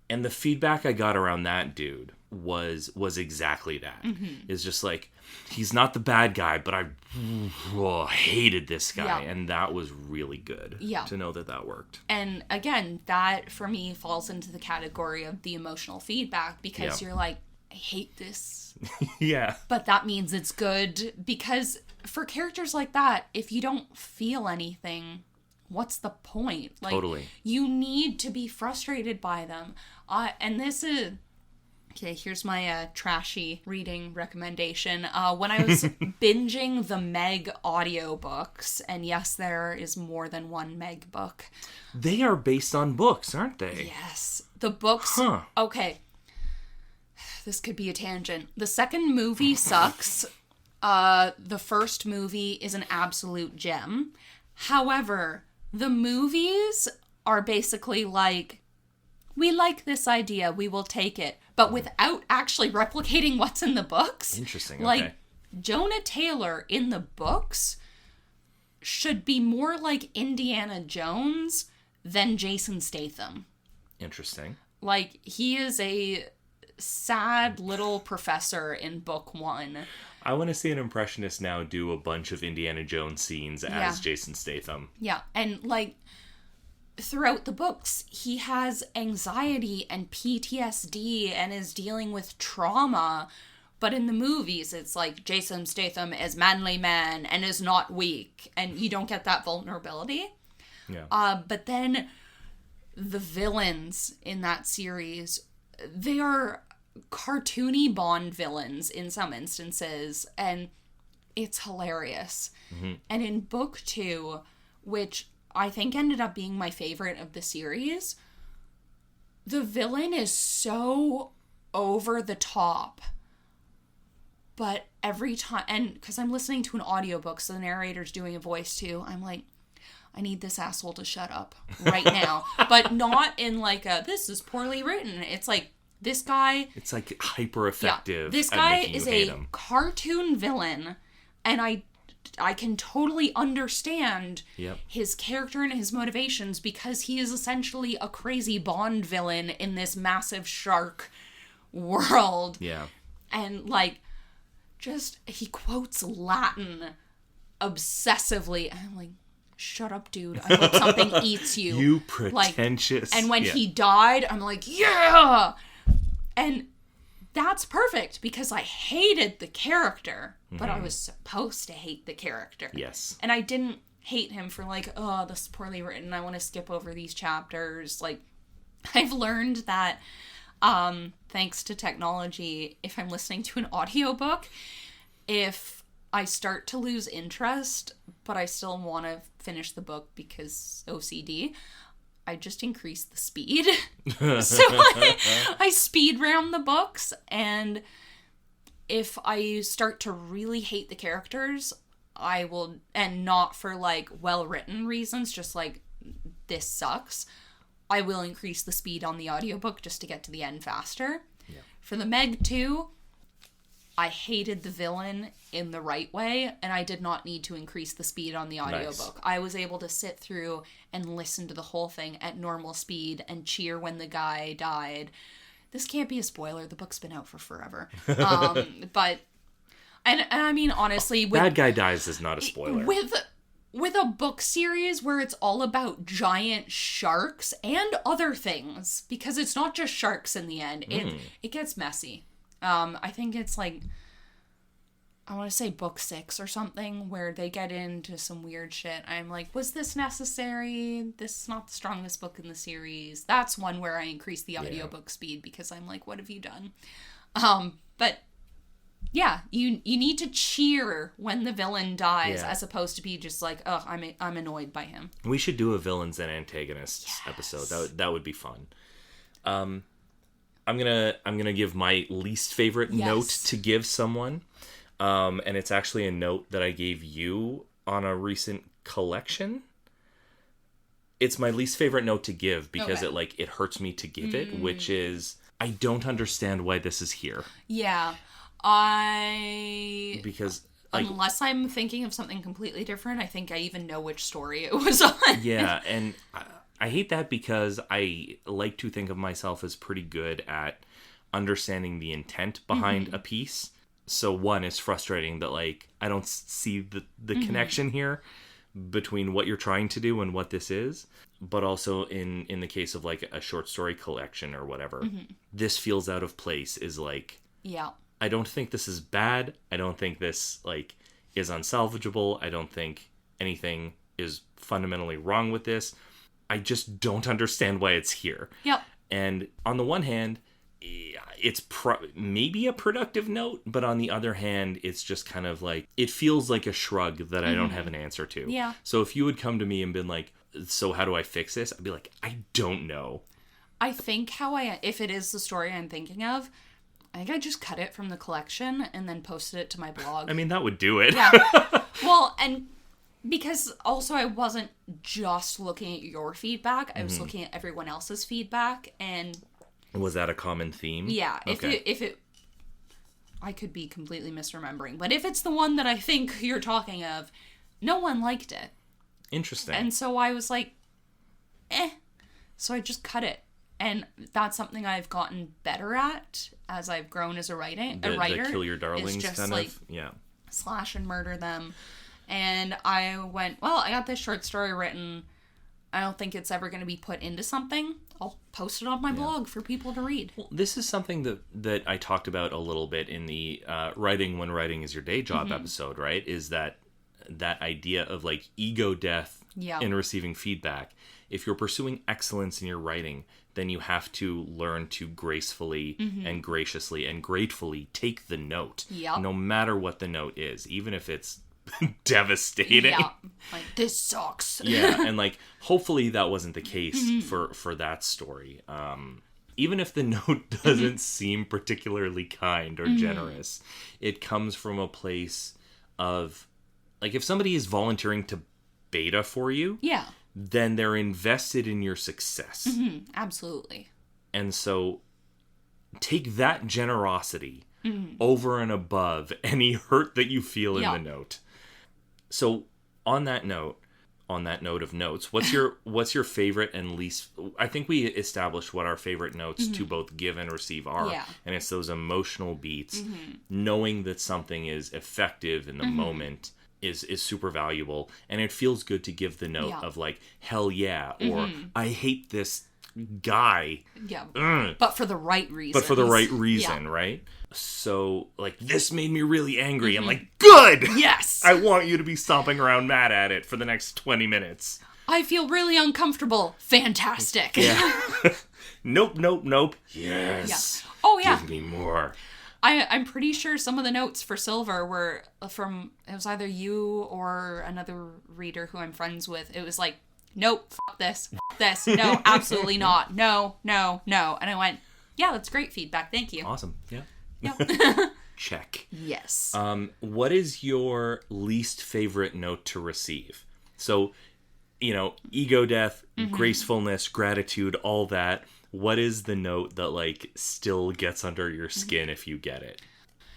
And the feedback I got around that dude was exactly that. It's just he's not the bad guy, but I hated this guy. Yeah. And that was really good to know that worked. And again, that for me falls into the category of the emotional feedback, because you're like, I hate this. Yeah. But that means it's good, because for characters like that, if you don't feel anything, what's the point? Totally. You need to be frustrated by them. And this is... Okay, here's my trashy reading recommendation. When I was binging the Meg audiobooks, and yes, there is more than one Meg book. They are based on books, aren't they? Yes. The books... Huh. Okay. This could be a tangent. The second movie sucks. The first movie is an absolute gem. However, the movies are basically we like this idea, we will take it, but without actually replicating what's in the books. Interesting, okay. Jonah Taylor in the books should be more like Indiana Jones than Jason Statham. Interesting. He is a sad little professor in book 1. I want to see an impressionist now do a bunch of Indiana Jones scenes as Jason Statham. Yeah, and throughout the books, he has anxiety and PTSD and is dealing with trauma. But in the movies, it's Jason Statham is manly man and is not weak. And you don't get that vulnerability. Yeah. But then the villains in that series, they are cartoony Bond villains in some instances. And it's hilarious. And in book 2, which... I think ended up being my favorite of the series, the villain is so over the top. But every time, and because I'm listening to an audiobook, so the narrator's doing a voice too, I'm like, I need this asshole to shut up right now. But not in this is poorly written. It's this guy... It's hyper effective. Yeah, this guy is a cartoon villain, and I can totally understand Yep. his character and his motivations, because he is essentially a crazy Bond villain in this massive shark world. Yeah. And, like, just, he quotes Latin obsessively. And I'm like, shut up, dude. I hope something eats you. You pretentious. Like, and when he died, I'm like, yeah! And that's perfect, because I hated the character, but I was supposed to hate the character. Yes. And I didn't hate him for, like, oh, this is poorly written, I want to skip over these chapters. Like, I've learned that, thanks to technology, if I'm listening to an audiobook, if I start to lose interest, but I still want to finish the book because OCD, I just increase the speed. So I speed round the books, and if I start to really hate the characters, I will, and not for, like, well-written reasons, just like, this sucks, I will increase the speed on the audiobook just to get to the end faster. Yeah. For the Meg 2, I hated the villain in the right way, and I did not need to increase the speed on the audiobook. Nice. I was able to sit through and listen to the whole thing at normal speed and cheer when the guy died. This can't be a spoiler. The book's been out for forever. But, and I mean, honestly... Bad guy dies is not a spoiler. With a book series where it's all about giant sharks and other things, because it's not just sharks in the end, it gets messy. I think it's like, I want to say book 6 or something, where they get into some weird shit. I'm like, was this necessary? This is not the strongest book in the series. That's one where I increase the audiobook speed, because I'm like, what have you done? But yeah, you need to cheer when the villain dies, as opposed to be just like, oh, I'm annoyed by him. We should do a villains and antagonists episode. That would be fun. I'm gonna give my least favorite note to give someone, and it's actually a note that I gave you on a recent collection. It's my least favorite note to give because it hurts me to give it, which is, I don't understand why this is here. Yeah, because unless I'm thinking of something completely different, I think I even know which story it was on. Yeah, and I hate that because I like to think of myself as pretty good at understanding the intent behind a piece. So one, it's frustrating that, like, I don't see the connection here between what you're trying to do and what this is. But also in the case of, like, a short story collection or whatever, this feels out of place, is like, I don't think this is bad. I don't think this, like, is unsalvageable. I don't think anything is fundamentally wrong with this. I just don't understand why it's here. Yep. And on the one hand, it's maybe a productive note, but on the other hand, it's just kind of like, it feels like a shrug that I don't have an answer to. Yeah. So if you would come to me and been like, so how do I fix this? I'd be like, I don't know. I think if it is the story I'm thinking of, I think I just cut it from the collection and then posted it to my blog. I mean, that would do it. Yeah. Well, and because also I wasn't just looking at your feedback, I was looking at everyone else's feedback, and... Was that a common theme? Yeah. If it... I could be completely misremembering, but if it's the one that I think you're talking of, no one liked it. Interesting. And so I was like, So I just cut it. And that's something I've gotten better at as I've grown as a writer. The kill your darlings just kind like, of? Yeah. Slash and murder them. And I went, well, I got this short story written. I don't think it's ever going to be put into something. I'll post it on my blog for people to read. Well, this is something that I talked about a little bit in the Writing When Writing Is Your Day Job episode, right? Is that idea of, like, ego death in receiving feedback. If you're pursuing excellence in your writing, then you have to learn to gracefully and graciously and gratefully take the note. Yep. No matter what the note is, even if it's devastating. Yeah, like, this sucks. Yeah, and, like, hopefully that wasn't the case for that story. Even if the note doesn't seem particularly kind or generous, it comes from a place of, like, if somebody is volunteering to beta for you, then they're invested in your success. Absolutely. And so take that generosity over and above any hurt that you feel in the note. So on that note of notes, what's your favorite and least? I think we established what our favorite notes to both give and receive are, and it's those emotional beats. Knowing that something is effective in the moment is super valuable, and it feels good to give the note of like hell yeah, or I hate this guy, but for the right reason, right? So like, this made me really angry. I'm like, good, yes, I want you to be stomping around mad at it for the next 20 minutes. I feel really uncomfortable. Fantastic. Nope. Yes. Oh yeah, give me more. I'm pretty sure some of the notes for Silver were from, it was either you or another reader who I'm friends with. It was like, nope, fuck this, no, absolutely not, no. And I went, yeah, that's great feedback, thank you. Awesome, yeah. Check. Yes. What is your least favorite note to receive? So, ego death, gracefulness, gratitude, all that. What is the note that like still gets under your skin if you get it?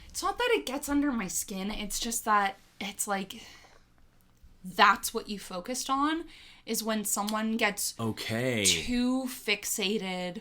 It's not that it gets under my skin. It's just that it's like, that's what you focused on, is when someone gets too fixated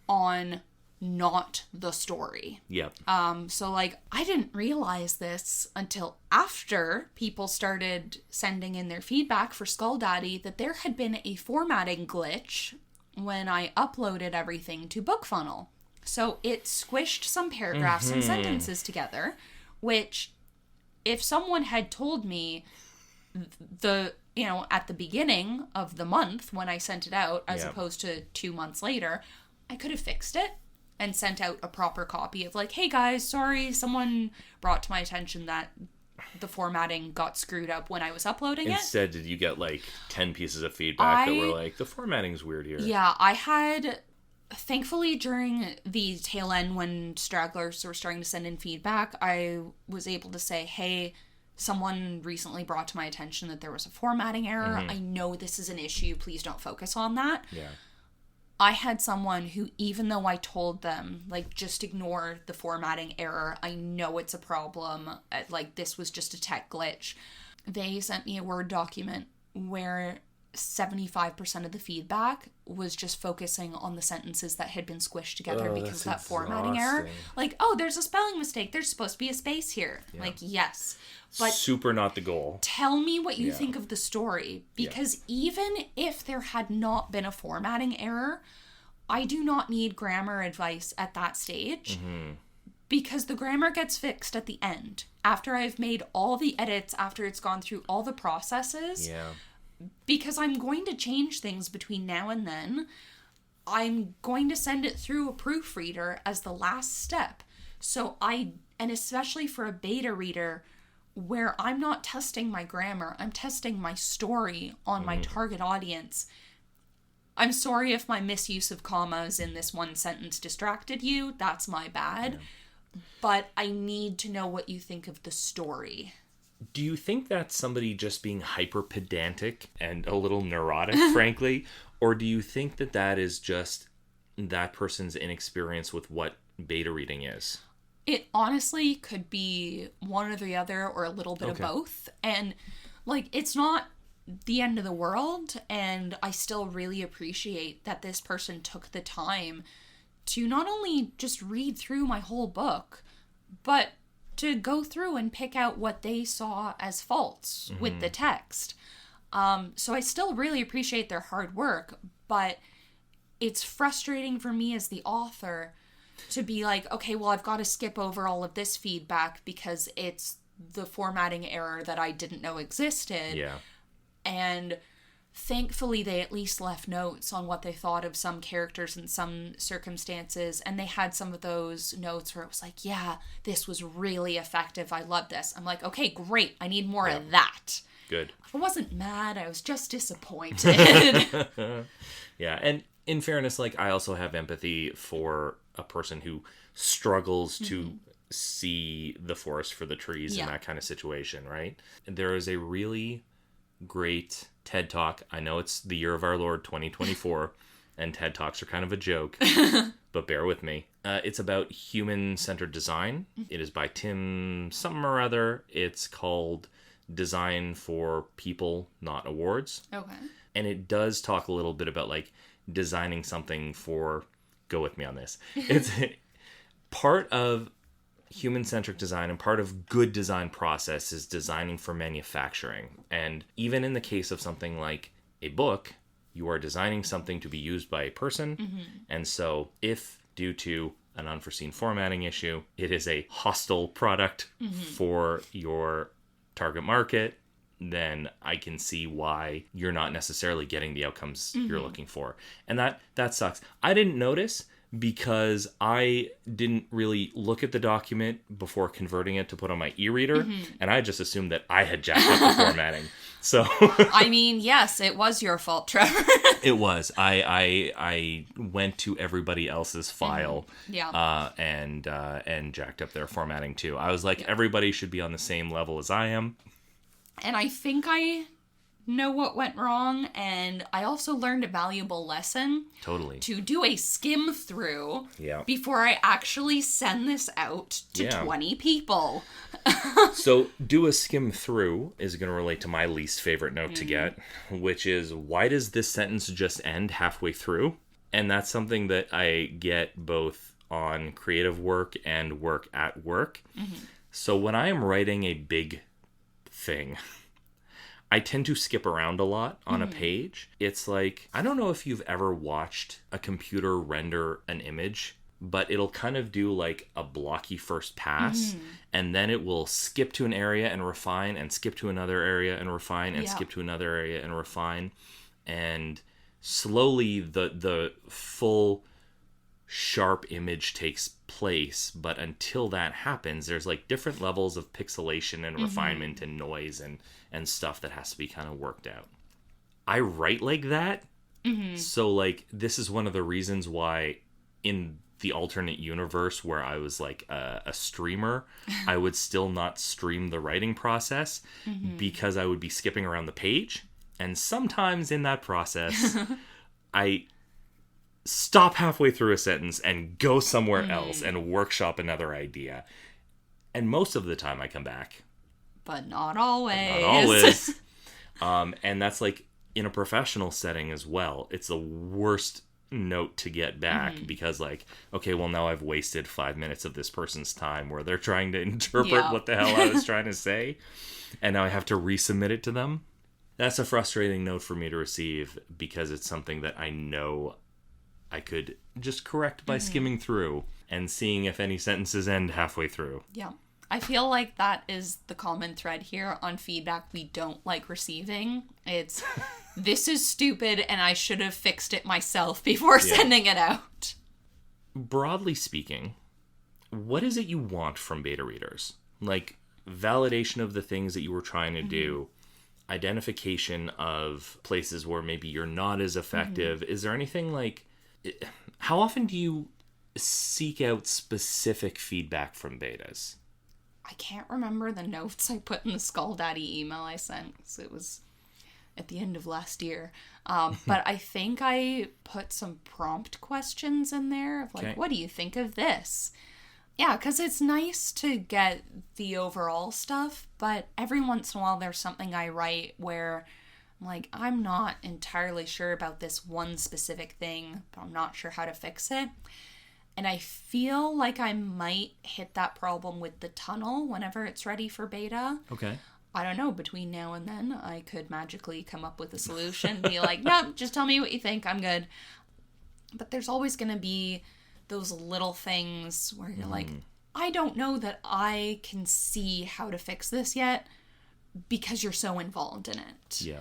on not the story. Yep. So like, I didn't realize this until after people started sending in their feedback for Skull Daddy, that there had been a formatting glitch when I uploaded everything to BookFunnel. So it squished some paragraphs and sentences together, which if someone had told me at the beginning of the month when I sent it out, as opposed to 2 months later, I could have fixed it and sent out a proper copy of like, hey guys, sorry, someone brought to my attention that the formatting got screwed up when I was uploading it. Instead, did you get like 10 pieces of feedback that were like, the formatting's weird here? Yeah, I had, thankfully during the tail end when stragglers were starting to send in feedback, I was able to say, hey, someone recently brought to my attention that there was a formatting error. I know this is an issue. Please don't focus on that. Yeah. I had someone who, even though I told them, like, just ignore the formatting error, I know it's a problem, like, this was just a tech glitch, they sent me a Word document where 75% of the feedback was just focusing on the sentences that had been squished together because of that formatting error. Like, oh, there's a spelling mistake. There's supposed to be a space here. Yeah. Like, yes. But super not the goal. Tell me what you think of the story. Because even if there had not been a formatting error, I do not need grammar advice at that stage. Because the grammar gets fixed at the end. After I've made all the edits, after it's gone through all the processes. Yeah. Because I'm going to change things between now and then. I'm going to send it through a proofreader as the last step. So and especially for a beta reader, where I'm not testing my grammar, I'm testing my story on my target audience. I'm sorry if my misuse of commas in this one sentence distracted you. That's my bad. Yeah. But I need to know what you think of the story. Do you think that's somebody just being hyper pedantic and a little neurotic, frankly? Or do you think that is just that person's inexperience with what beta reading is? It honestly could be one or the other, or a little bit of both. And, like, it's not the end of the world, and I still really appreciate that this person took the time to not only just read through my whole book, but to go through and pick out what they saw as faults with the text. So I still really appreciate their hard work, but it's frustrating for me as the author to be like, okay, well, I've got to skip over all of this feedback because it's the formatting error that I didn't know existed. Yeah. And thankfully, they at least left notes on what they thought of some characters in some circumstances. And they had some of those notes where it was like, yeah, this was really effective. I love this. I'm like, okay, great. I need more of that. Good. I wasn't mad. I was just disappointed. Yeah. And in fairness, like, I also have empathy for a person who struggles to see the forest for the trees in that kind of situation, right? There is a really great TED Talk. I know it's the year of our Lord 2024, and TED Talks are kind of a joke, but bear with me. It's about human-centered design. It is by Tim something or other. It's called design for people, not awards. Okay. And it does talk a little bit about like designing something for, go with me on this. It's part of human-centric design and part of good design process is designing for manufacturing. And even in the case of something like a book, you are designing something to be used by a person. Mm-hmm. And so if due to an unforeseen formatting issue, it is a hostile product for your target market, then I can see why you're not necessarily getting the outcomes you're looking for. And that sucks. I didn't notice because I didn't really look at the document before converting it to put on my e-reader, and I just assumed that I had jacked up the formatting. So I mean, yes, it was your fault, Trevor. It was. I went to everybody else's file, and jacked up their formatting too. I was like, everybody should be on the same level as I am. And I think I know what went wrong, and I also learned a valuable lesson. Totally. To do a skim through Yeah. before I actually send this out to 20 people. So do a skim through is going to relate to my least favorite note to get, which is, why does this sentence just end halfway through? And that's something that I get both on creative work and work at work. So when I am writing a big thing, I tend to skip around a lot on a page. It's like, I don't know if you've ever watched a computer render an image, but it'll kind of do like a blocky first pass, and then it will skip to an area and refine, and skip to another area and refine, and skip to another area and refine. And slowly the full sharp image takes place, but until that happens, there's like different levels of pixelation and refinement and noise and stuff that has to be kind of worked out. I write like that, so like this is one of the reasons why in the alternate universe where I was like a streamer, I would still not stream the writing process because I would be skipping around the page, and sometimes in that process I stop halfway through a sentence and go somewhere else and workshop another idea. And most of the time I come back. But not always. And that's like in a professional setting as well. It's the worst note to get back because like, okay, well now I've wasted 5 minutes of this person's time where they're trying to interpret what the hell I was trying to say. And now I have to resubmit it to them. That's a frustrating note for me to receive because it's something that I know I could just correct by skimming through and seeing if any sentences end halfway through. Yeah. I feel like that is the common thread here on feedback we don't like receiving. It's, this is stupid and I should have fixed it myself before sending it out. Broadly speaking, what is it you want from beta readers? Like, validation of the things that you were trying to do, identification of places where maybe you're not as effective. Is there anything like, how often do you seek out specific feedback from betas? I can't remember the notes I put in the Skull Daddy email I sent, because it was at the end of last year. But I think I put some prompt questions in there of like, what do you think of this? Yeah, because it's nice to get the overall stuff, but every once in a while there's something I write where I'm like, I'm not entirely sure about this one specific thing, but I'm not sure how to fix it. And I feel like I might hit that problem with the tunnel whenever it's ready for beta. Okay. I don't know, between now and then, I could magically come up with a solution, be like, nope, just tell me what you think, I'm good. But there's always going to be those little things where you're like, I don't know that I can see how to fix this yet because you're so involved in it. Yeah.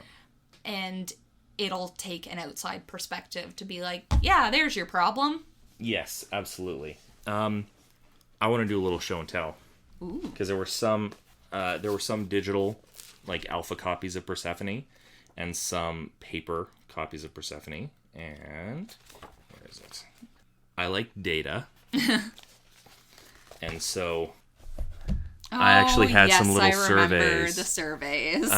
And it'll take an outside perspective to be like, yeah, there's your problem. Yes, absolutely. I want to do a little show and tell. Ooh. Because there were some digital, like, alpha copies of Persephone and some paper copies of Persephone. And where is it? I like data. And so I actually had some little surveys. I remember the surveys.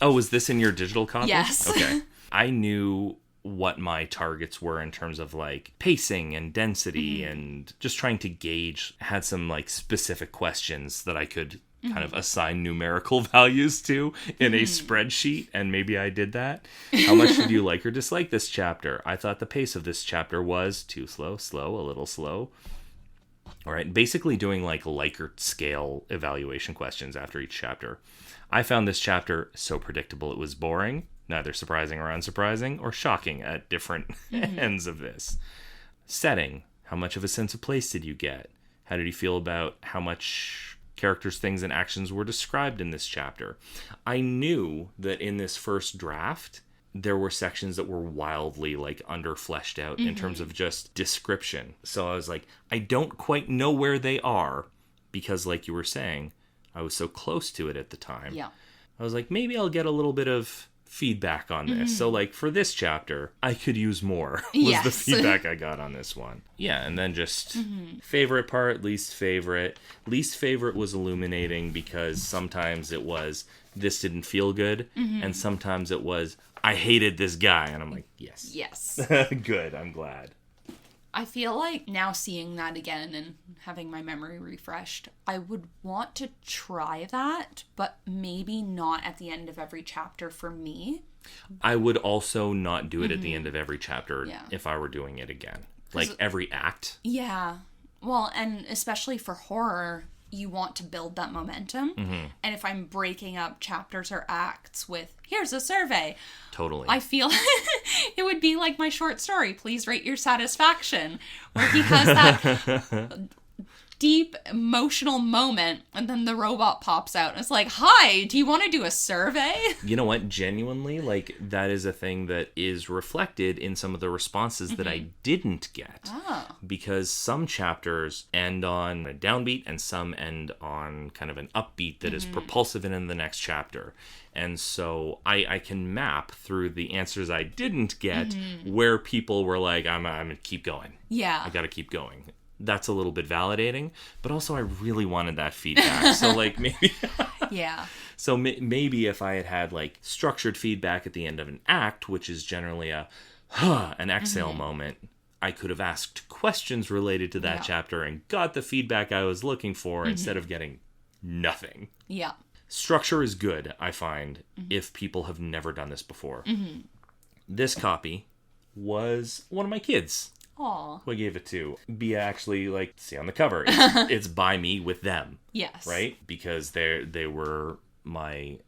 Was this in your digital copy? Yes. Okay. I knew what my targets were in terms of like pacing and density and just trying to gauge, had some like specific questions that I could kind of assign numerical values to in a spreadsheet, and maybe I did that. How much did you like or dislike this chapter? I thought the pace of this chapter was too slow, a little slow. All right, basically doing like Likert scale evaluation questions after each chapter. I found this chapter so predictable it was boring, neither surprising or unsurprising, or shocking at different ends of this. Setting. How much of a sense of place did you get? How did you feel about how much characters, things, and actions were described in this chapter? I knew that in this first draft, there were sections that were wildly like under-fleshed out in terms of just description. So I was like, I don't quite know where they are because, like you were saying, I was so close to it at the time. Yeah. I was like, maybe I'll get a little bit of feedback on this. So like for this chapter, I could use more was the feedback I got on this one. Yeah, and then just favorite part, least favorite. Least favorite was illuminating because sometimes it was, this didn't feel good, and sometimes it was, I hated this guy, and I'm like, yes. Yes. Good, I'm glad. I feel like now seeing that again and having my memory refreshed, I would want to try that, but maybe not at the end of every chapter for me. I would also not do it at the end of every chapter if I were doing it again. Like every act. Yeah. Well, and especially for horror, you want to build that momentum. And if I'm breaking up chapters or acts with, here's a survey. Totally. I feel it would be like my short story, Please Rate Your Satisfaction, where he has that deep emotional moment and then the robot pops out and it's like, hi, do you want to do a survey? You know what? Genuinely, like, that is a thing that is reflected in some of the responses that I didn't get. Because some chapters end on a downbeat and some end on kind of an upbeat that is propulsive in the next chapter. And so I can map through the answers I didn't get where people were like, I'm going to keep going. Yeah. I got to keep going. That's a little bit validating, but also I really wanted that feedback. So like maybe... Yeah. So maybe if I had like structured feedback at the end of an act, which is generally an exhale moment, I could have asked questions related to that chapter and got the feedback I was looking for instead of getting nothing. Yeah. Structure is good, I find, if people have never done this before. This copy was one of my kids. Aww. Who I gave it to. Be actually, like, see on the cover. It's by me with them. Yes. Right? Because they were my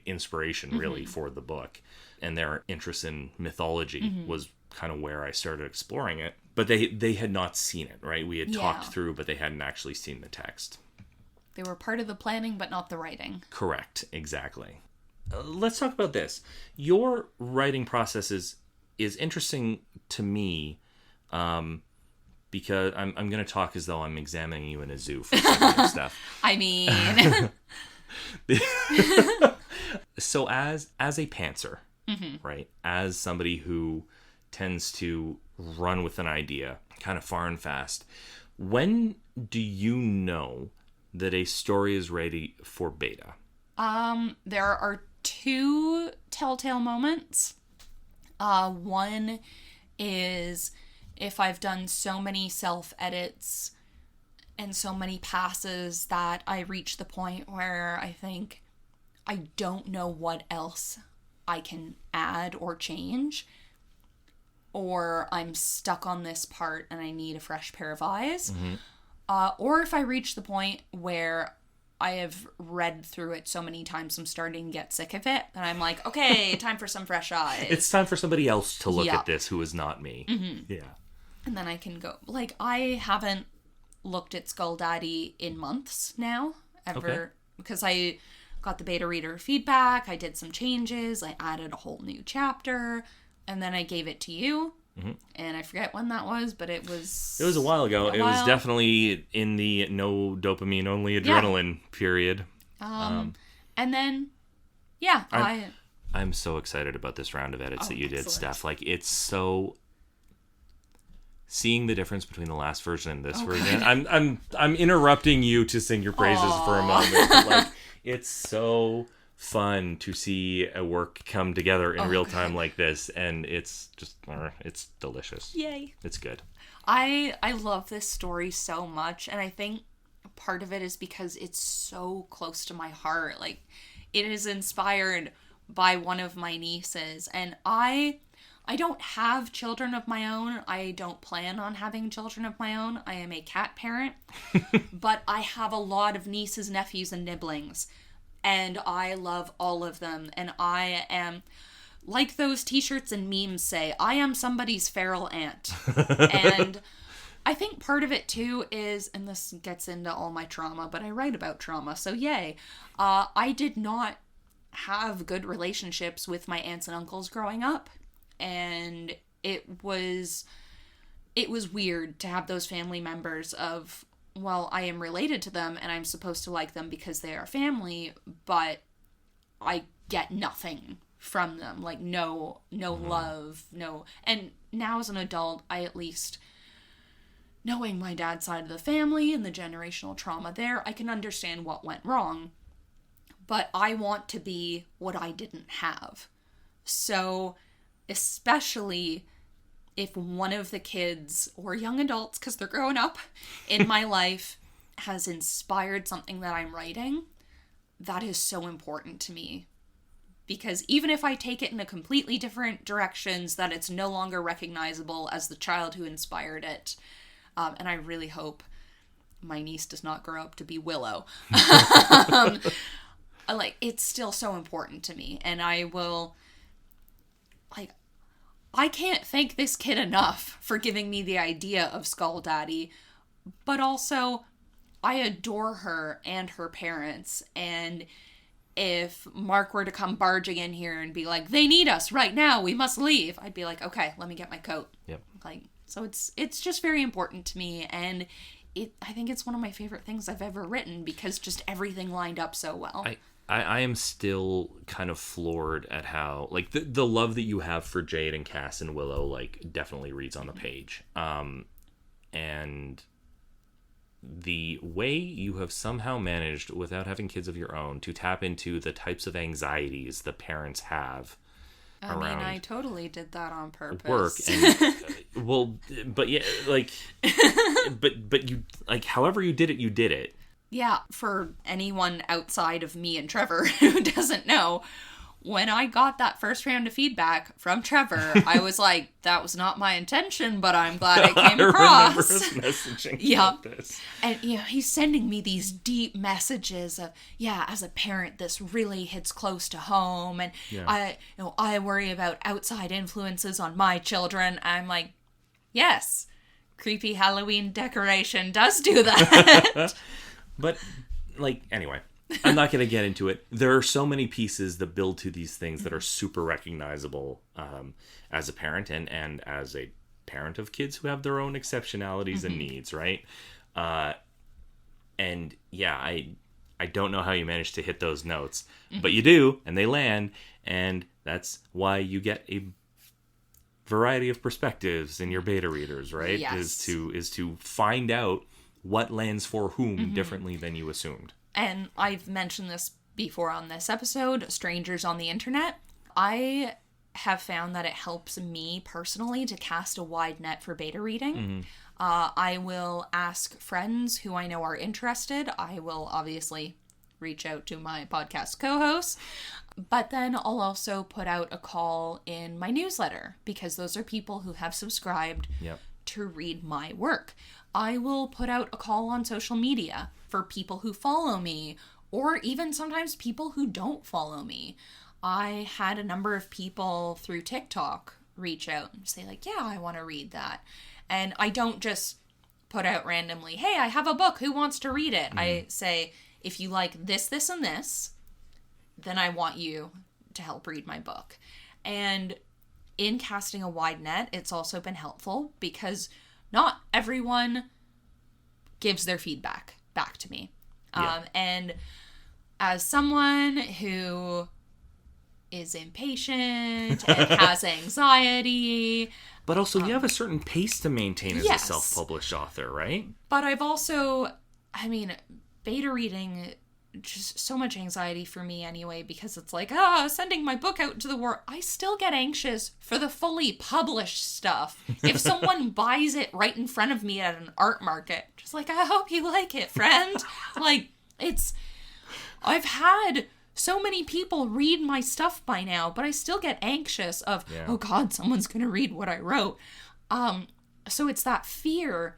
inspiration, really, for the book. And their interest in mythology was kind of where I started exploring it. But they had not seen it, right? We had talked through, but they hadn't actually seen the text. They were part of the planning, but not the writing. Correct. Exactly. Let's talk about this. Your writing process is interesting to me, because I'm going to talk as though I'm examining you in a zoo for some stuff. I mean... So as a pantser, right, as somebody who tends to run with an idea kind of far and fast, when do you know that a story is ready for beta? There are two telltale moments. One is if I've done so many self-edits and so many passes that I reach the point where I think I don't know what else I can add or change, or I'm stuck on this part and I need a fresh pair of eyes. Or if I reach the point where I have read through it so many times I'm starting to get sick of it, and I'm like, okay, time for some fresh eyes. It's time for somebody else to look at this who is not me. Yeah. And then I can go, like, I haven't looked at Skull Daddy in months now, ever, because I got the beta reader feedback, I did some changes, I added a whole new chapter, and then I gave it to you. And I forget when that was, but it was a while ago. It was definitely in the no dopamine, only adrenaline period. And then, I'm so excited about this round of edits that you did, Steph. Like, it's so... Seeing the difference between the last version and this version. God. I'm interrupting you to sing your praises for a moment. But, like, it's so fun to see a work come together in real time like this, and it's just it's delicious. Yay. It's good. I love this story so much, and I think part of it is because it's so close to my heart. Like, it is inspired by one of my nieces, and I don't have children of my own. I don't plan on having children of my own. I am a cat parent, but I have a lot of nieces, nephews, and nibblings, and I love all of them, and I am, like those t-shirts and memes say, I am somebody's feral aunt. And I think part of it too is, and this gets into all my trauma, but I write about trauma, so yay. I did not have good relationships with my aunts and uncles growing up, and it was weird to have those family members of, well, I am related to them and I'm supposed to like them because they are family, but I get nothing from them. Like, no love, no. And now as an adult, I at least, knowing my dad's side of the family and the generational trauma there, I can understand what went wrong. But I want to be what I didn't have. So, especially if one of the kids or young adults, because they're growing up, in my life has inspired something that I'm writing, that is so important to me. Because even if I take it in a completely different directions, that it's no longer recognizable as the child who inspired it. And I really hope my niece does not grow up to be Willow. Like, it's still so important to me. And I will, like, I can't thank this kid enough for giving me the idea of Skull Daddy, but also I adore her and her parents, and if Mark were to come barging in here and be like, they need us right now, we must leave, I'd be like, okay, let me get my coat. Yep. Like, so it's just very important to me, and I think it's one of my favorite things I've ever written because just everything lined up so well. I am still kind of floored at how, like, the love that you have for Jade and Cass and Willow, like, definitely reads on the page. And the way you have somehow managed, without having kids of your own, to tap into the types of anxieties the parents have around, I mean, I totally did that on purpose. Work and well, but yeah, like, but you, like, however you did it. Yeah, for anyone outside of me and Trevor who doesn't know, when I got that first round of feedback from Trevor, I was like, that was not my intention, but I'm glad it came across. I remember us messaging about this. And, you know, he's sending me these deep messages of, yeah, as a parent, this really hits close to home. And I worry about outside influences on my children. I'm like, yes, creepy Halloween decoration does do that. But, like, anyway, I'm not going to get into it. There are so many pieces that build to these things that are super recognizable as a parent and as a parent of kids who have their own exceptionalities and needs, right? And, yeah, I don't know how you manage to hit those notes, but you do, and they land, and that's why you get a variety of perspectives in your beta readers, right? Yes. Is to find out what lands for whom differently than you assumed. And I've mentioned this before on this episode, strangers on the internet. I have found that it helps me personally to cast a wide net for beta reading. I will ask friends who I know are interested. I will obviously reach out to my podcast co-hosts, but then I'll also put out a call in my newsletter because those are people who have subscribed to read my work. I will put out a call on social media for people who follow me, or even sometimes people who don't follow me. I had a number of people through TikTok reach out and say, like, yeah, I want to read that. And I don't just put out randomly, hey, I have a book, who wants to read it? I say, if you like this, this, and this, then I want you to help read my book. And in casting a wide net, it's also been helpful because not everyone gives their feedback back to me. And as someone who is impatient and has anxiety. But also you have a certain pace to maintain as a self-published author, right? But I've also, I mean, beta reading just so much anxiety for me anyway, because it's like, sending my book out to the world. I still get anxious for the fully published stuff. If someone buys it right in front of me at an art market, just like, I hope you like it, friend. Like, I've had so many people read my stuff by now, but I still get anxious of, oh God, someone's going to read what I wrote. So it's that fear,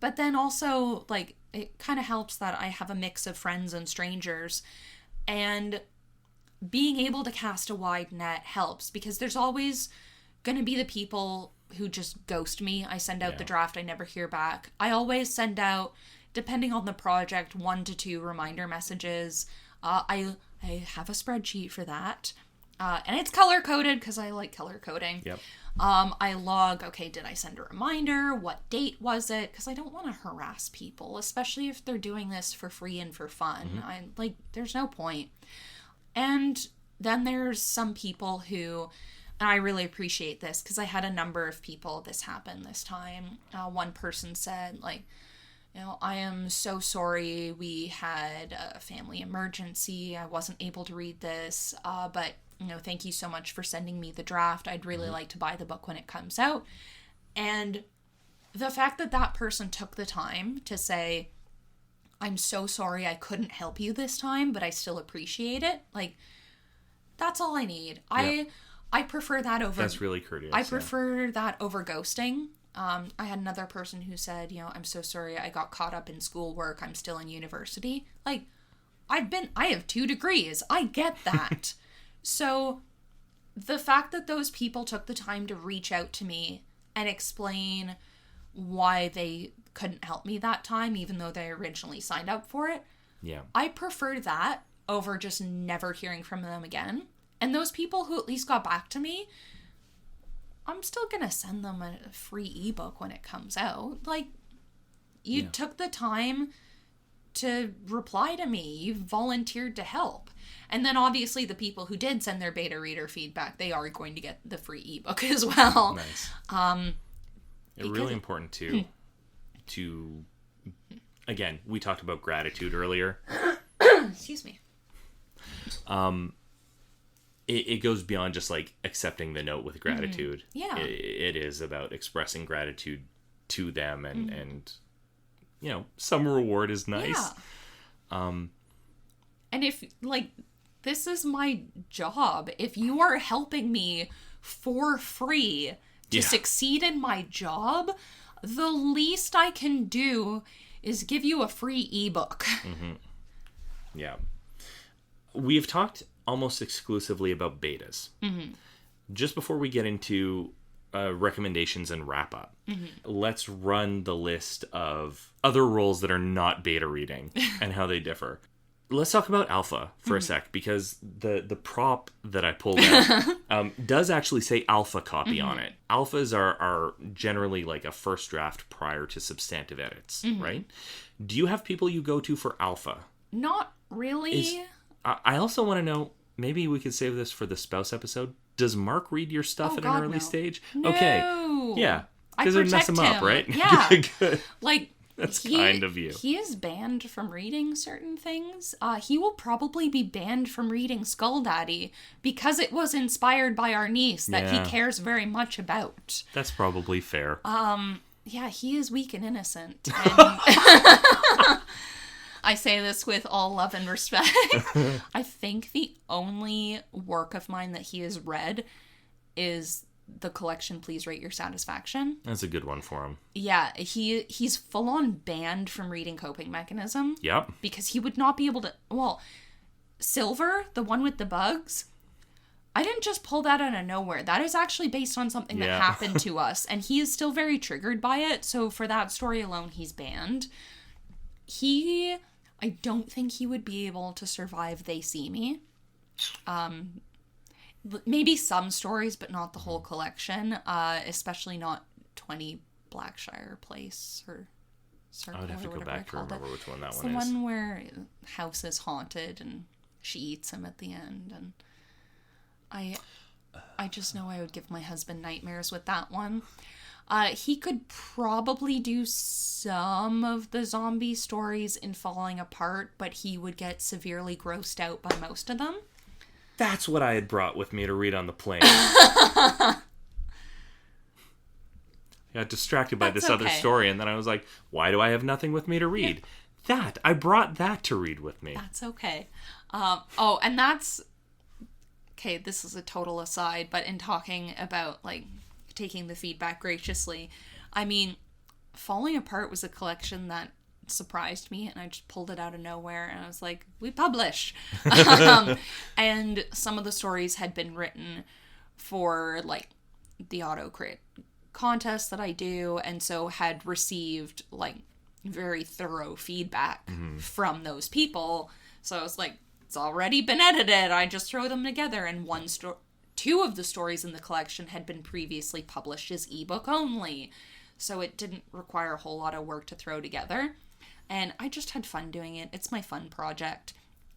but then also, like, it kind of helps that I have a mix of friends and strangers, and being able to cast a wide net helps, because there's always going to be the people who just ghost me. I send out the draft, I never hear back. I always send out, depending on the project, 1 to 2 reminder messages. I have a spreadsheet for that. And it's color-coded because I like color coding. Yep. I log, okay, did I send a reminder? What date was it? Because I don't want to harass people, especially if they're doing this for free and for fun. There's no point. And then there's some people who, and I really appreciate this, because I had a number of people this happen this time. One person said, like, I am so sorry, we had a family emergency, I wasn't able to read this, but thank you so much for sending me the draft. I'd really like to buy the book when it comes out. And the fact that that person took the time to say, I'm so sorry I couldn't help you this time, but I still appreciate it. Like, that's all I need. Yeah. I prefer that over... That's really courteous. I prefer that over ghosting. I had another person who said, I'm so sorry I got caught up in schoolwork. I'm still in university. Like, I have 2 degrees. I get that. So the fact that those people took the time to reach out to me and explain why they couldn't help me that time, even though they originally signed up for it. Yeah. I prefer that over just never hearing from them again. And those people who at least got back to me, I'm still going to send them a free ebook when it comes out. Like, you took the time to reply to me. You volunteered to help. And then obviously the people who did send their beta reader feedback, they are going to get the free ebook as well. Nice. It's really important to again, we talked about gratitude earlier. Excuse me. It goes beyond just like accepting the note with gratitude. Yeah. It is about expressing gratitude to them, and some reward is nice. Yeah. And if, like, this is my job. If you are helping me for free to succeed in my job, the least I can do is give you a free ebook. Yeah. We've talked almost exclusively about betas. Just before we get into recommendations and wrap up, let's run the list of other roles that are not beta reading and how they differ. Let's talk about alpha for a sec, because the prop that I pulled out does actually say alpha copy on it. Alphas are generally like a first draft prior to substantive edits, right? Do you have people you go to for alpha? Not really. I also want to know, maybe we could save this for the spouse episode. Does Mark read your stuff at an early stage? No. Okay. Yeah. Because it would mess him up, right? Yeah. Good. Like, that's kind of you. He is banned from reading certain things. He will probably be banned from reading Skull Daddy because it was inspired by our niece that he cares very much about. That's probably fair. Yeah, he is weak and innocent. And I say this with all love and respect. I think the only work of mine that he has read is the collection Please Rate Your Satisfaction. That's a good one for him. Yeah, he's full on banned from reading Coping Mechanism. Yep. Because he would not be able to... Well, Silver, the one with the bugs, I didn't just pull that out of nowhere. That is actually based on something that happened to us. And he is still very triggered by it. So for that story alone, he's banned. I don't think he would be able to survive They See Me. Maybe some stories, but not the whole collection. Especially not 20 Blackshire Place or Circle. I would have to go back to remember which one that one is. It's the one where house is haunted and she eats him at the end. And I just know I would give my husband nightmares with that one. He could probably do some of the zombie stories in Falling Apart, but he would get severely grossed out by most of them. That's what I had brought with me to read on the plane. I got distracted by this other story, and then I was like, why do I have nothing with me to read? Yeah. I brought that to read with me. That's okay. And that's... Okay, this is a total aside, but in talking about, like, taking the feedback graciously, I mean, Falling Apart was a collection that surprised me, and I just pulled it out of nowhere, and I was like, we publish! And some of the stories had been written for, like, the autocrit contest that I do, and so had received, like, very thorough feedback from those people. So I was like, it's already been edited, I just throw them together. And two of the stories in the collection had been previously published as ebook only, so it didn't require a whole lot of work to throw together. And I just had fun doing it. It's my fun project.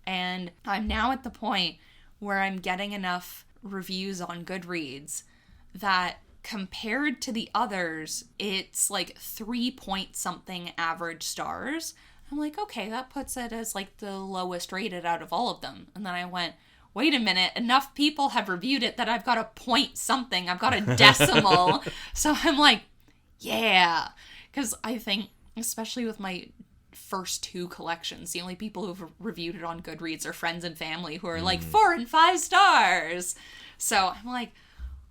And I'm now at the point where I'm getting enough reviews on Goodreads that compared to the others, it's like 3-point-something average stars. I'm like, okay, that puts it as like the lowest rated out of all of them. And then I went, wait a minute, enough people have reviewed it that I've got a point something. I've got a decimal. So I'm like, yeah. Because I think, especially with my first 2 collections, the only people who've reviewed it on Goodreads are friends and family who are like 4 and 5 stars. So I'm like,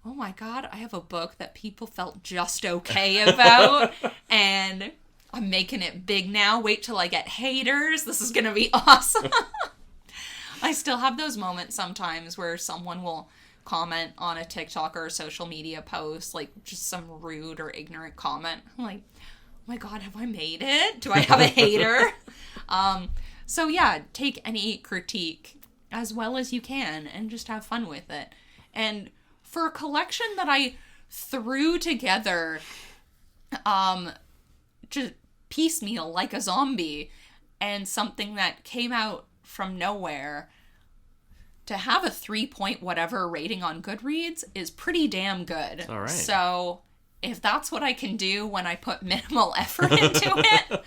oh my God, I have a book that people felt just okay about. And I'm making it big now. Wait till I get haters. This is going to be awesome. I still have those moments sometimes where someone will comment on a TikTok or a social media post, like just some rude or ignorant comment. I'm like, oh my God, have I made it? Do I have a hater? So yeah, take any creatique as well as you can and just have fun with it. And for a collection that I threw together, just piecemeal like a zombie, and something that came out from nowhere, to have a 3-point whatever rating on Goodreads is pretty damn good. All right. So if that's what I can do when I put minimal effort into it,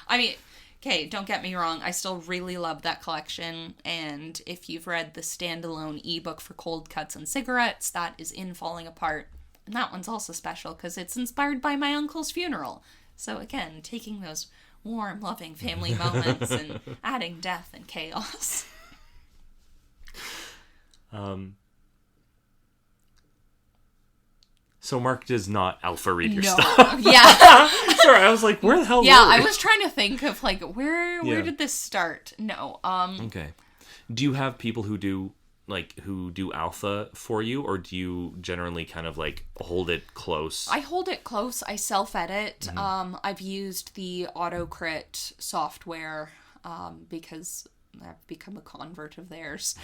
I mean, okay, don't get me wrong, I still really love that collection, and if you've read the standalone ebook for Cold Cuts and Cigarettes, that is in Falling Apart, and that one's also special because it's inspired by my uncle's funeral. So again, taking those warm, loving family moments and adding death and chaos. So Mark does not alpha read your No. stuff. Yeah. Sorry, I was like, where the hell Yeah, were we? I was trying to think of like where did this start? No. Okay. Do you have people who do alpha for you, or do you generally kind of like hold it close? I hold it close. I self-edit. I've used the AutoCrit software because I've become a convert of theirs.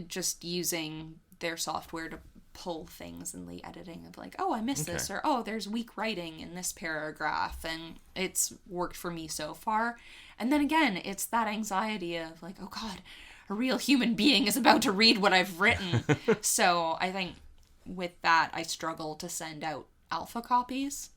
Just using their software to pull things in the editing of like, oh, I missed this, or oh, there's weak writing in this paragraph, and it's worked for me so far. And then again, it's that anxiety of like, oh God, a real human being is about to read what I've written. So I think with that, I struggle to send out alpha copies,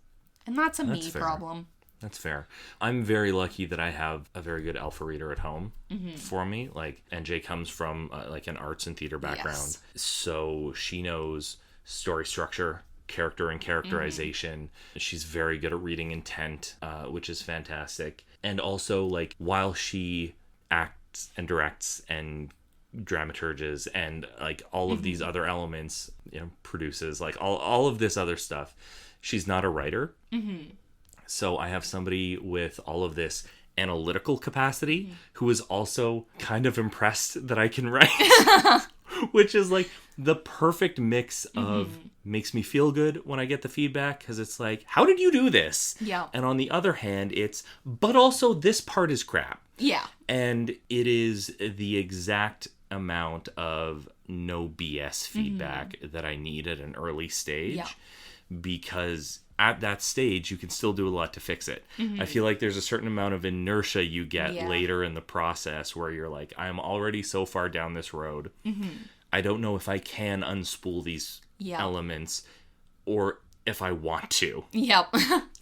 and that's me fair. problem. That's fair. I'm very lucky that I have a very good alpha reader at home for me. Like, NJ comes from like an arts and theater background, so she knows story structure, character and characterization. She's very good at reading intent, which is fantastic. And also, like, while she acts and directs and dramaturges and like all of these other elements, produces like all of this other stuff, she's not a writer. So I have somebody with all of this analytical capacity who is also kind of impressed that I can write, which is like the perfect mix of makes me feel good when I get the feedback, because it's like, how did you do this? Yeah. And on the other hand, but also this part is crap. Yeah. And it is the exact amount of no BS feedback that I need at an early stage, because at that stage, you can still do a lot to fix it. I feel like there's a certain amount of inertia you get later in the process where you're like, I'm already so far down this road. I don't know if I can unspool these elements, or if I want to. Yep.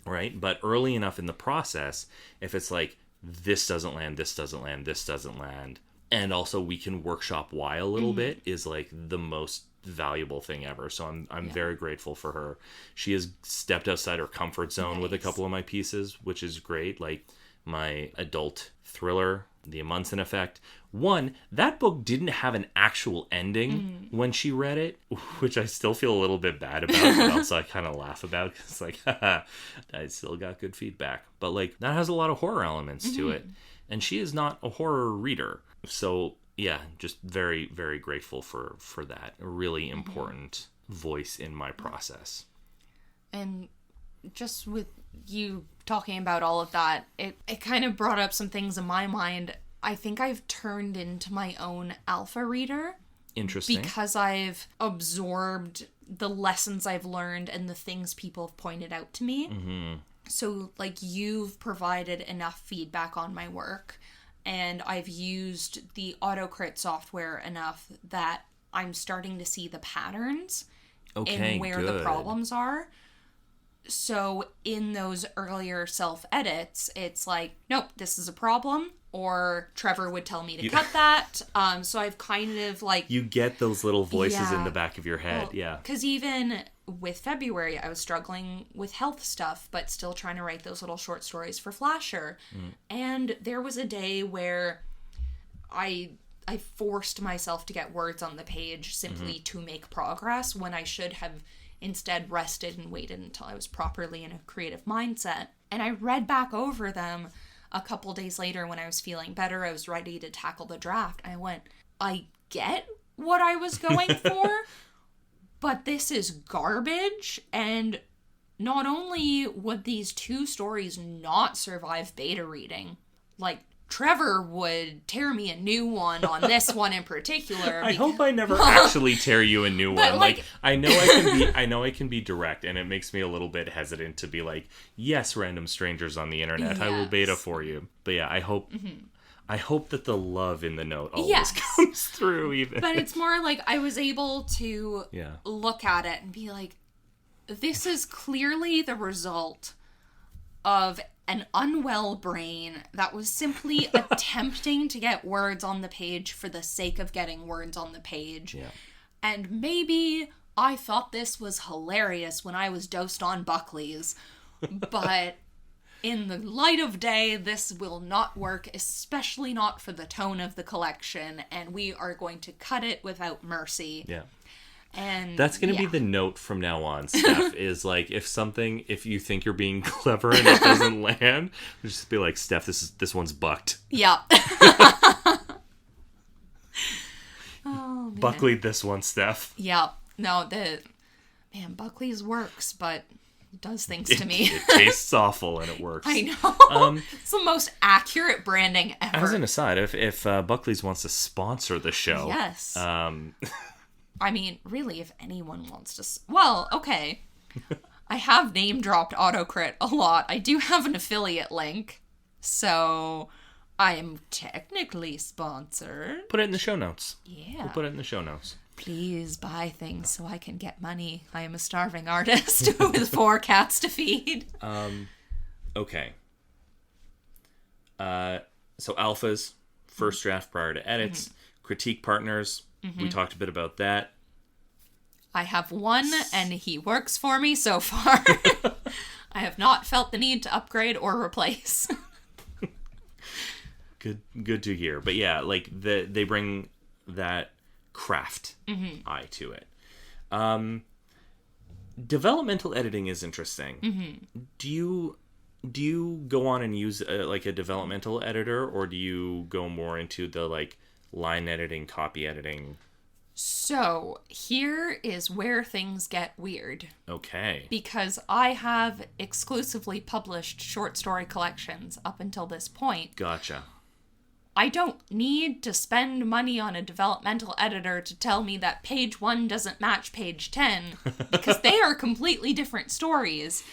Right? But early enough in the process, if it's like, this doesn't land, this doesn't land, this doesn't land, and also we can workshop why a little bit, is like the most valuable thing ever. So I'm very grateful for her. She has stepped outside her comfort zone with a couple of my pieces, which is great. Like my adult thriller, The Amundsen Effect. One, that book didn't have an actual ending when she read it, which I still feel a little bit bad about, but also I kind of laugh about, because it's like, haha, I still got good feedback. But like, that has a lot of horror elements to it. And she is not a horror reader. So yeah, just very, very grateful for that. A really important voice in my process. And just with you talking about all of that, it kind of brought up some things in my mind. I think I've turned into my own alpha reader. Interesting. Because I've absorbed the lessons I've learned and the things people have pointed out to me. Mm-hmm. So, like, you've provided enough feedback on my work, and I've used the autocrit software enough that I'm starting to see the patterns in where the problems are. So in those earlier self-edits, it's like, nope, this is a problem. Or Trevor would tell me to cut that. So I've kind of like... You get those little voices in the back of your head, Because even with February, I was struggling with health stuff, but still trying to write those little short stories for Flasher. And there was a day where I forced myself to get words on the page simply to make progress, when I should have instead rested and waited until I was properly in a creative mindset. And I read back over them a couple days later when I was feeling better. I was ready to tackle the draft. I went, I get what I was going for, but this is garbage. And not only would these two stories not survive beta reading, like, Trevor would tear me a new one on this one in particular. I hope I never actually tear you a new one. Like, I know I can be direct, and it makes me a little bit hesitant to be like, yes, random strangers on the internet, I will beta for you. But yeah, I hope that the love in the note always comes through, even. But it's more like I was able to look at it and be like, this is clearly the result of an unwell brain that was simply attempting to get words on the page for the sake of getting words on the page. Yeah. And maybe I thought this was hilarious when I was dosed on Buckley's, but in the light of day, this will not work, especially not for the tone of the collection, and we are going to cut it without mercy. Yeah. And that's going to be the note from now on, Steph, is like, if you think you're being clever and it doesn't land, just be like, Steph, this one's bucked. Yeah. Oh, man. Buckley this one, Steph. Yeah. No, Buckley's works, but it does things to me. It tastes awful and it works. I know. It's the most accurate branding ever. As an aside, if Buckley's wants to sponsor the show. Yes. I mean, really, if anyone wants to... Well, okay. I have name-dropped Autocrit a lot. I do have an affiliate link, so I am technically sponsored. Put it in the show notes. Yeah. We'll put it in the show notes. Please buy things so I can get money. I am a starving artist with 4 cats to feed. Okay. So alphas, first draft prior to edits, critique partners... We talked a bit about that. I have one, and he works for me so far. I have not felt the need to upgrade or replace. Good to hear. But yeah, like they bring that craft eye to it. Developmental editing is interesting. Do you go on and use like a developmental editor, or do you go more into the like line editing, copy editing? So, here is where things get weird. Okay. Because I have exclusively published short story collections up until this point. Gotcha. I don't need to spend money on a developmental editor to tell me that page 1 doesn't match page 10, because they are completely different stories.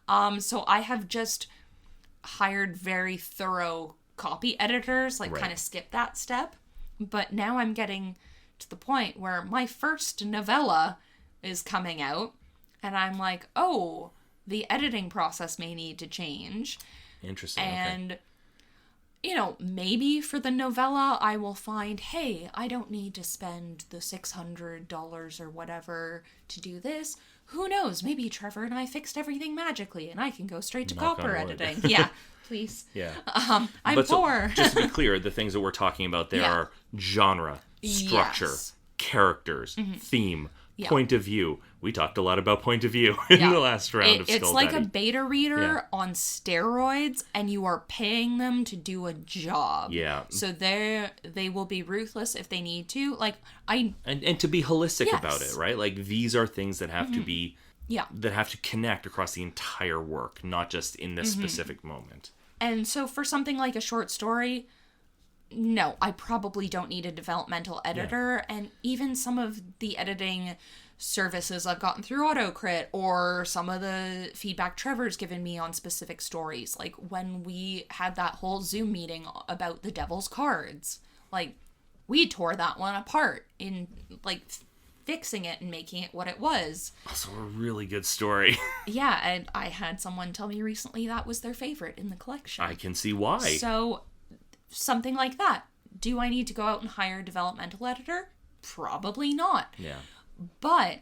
So I have just hired very thorough copy editors, like kind of skip that step. But now I'm getting to the point where my first novella is coming out, And I'm like, oh, the editing process may need to change. Interesting. And, okay. Maybe for the novella, I will find, hey, I don't need to spend the $600 or whatever to do this. Who knows? Maybe Trevor and I fixed everything magically and I can go straight to copper editing. Yeah, please. Yeah. I'm poor. Just to be clear, the things that we're talking about there are genre, structure, characters, theme, point of view. We talked a lot about point of view in the last round of Skull It's like Daddy. a beta reader on steroids, and you are paying them to do a job. Yeah. So they will be ruthless if they need to. Like and to be holistic about it, right? Like these are things that have to be that have to connect across the entire work, not just in this specific moment. And so for something like a short story, no, I probably don't need a developmental editor. Yeah. And even some of the editing services I've gotten through AutoCrit, or some of the feedback Trevor's given me on specific stories, like when we had that whole Zoom meeting about the Devil's Cards, like we tore that one apart in like fixing it and making it what it was. Also a really good story. Yeah, and I had someone tell me recently that was their favorite in the collection. I can see why. So something like that. Do I need to go out and hire a developmental editor? Probably not. Yeah. But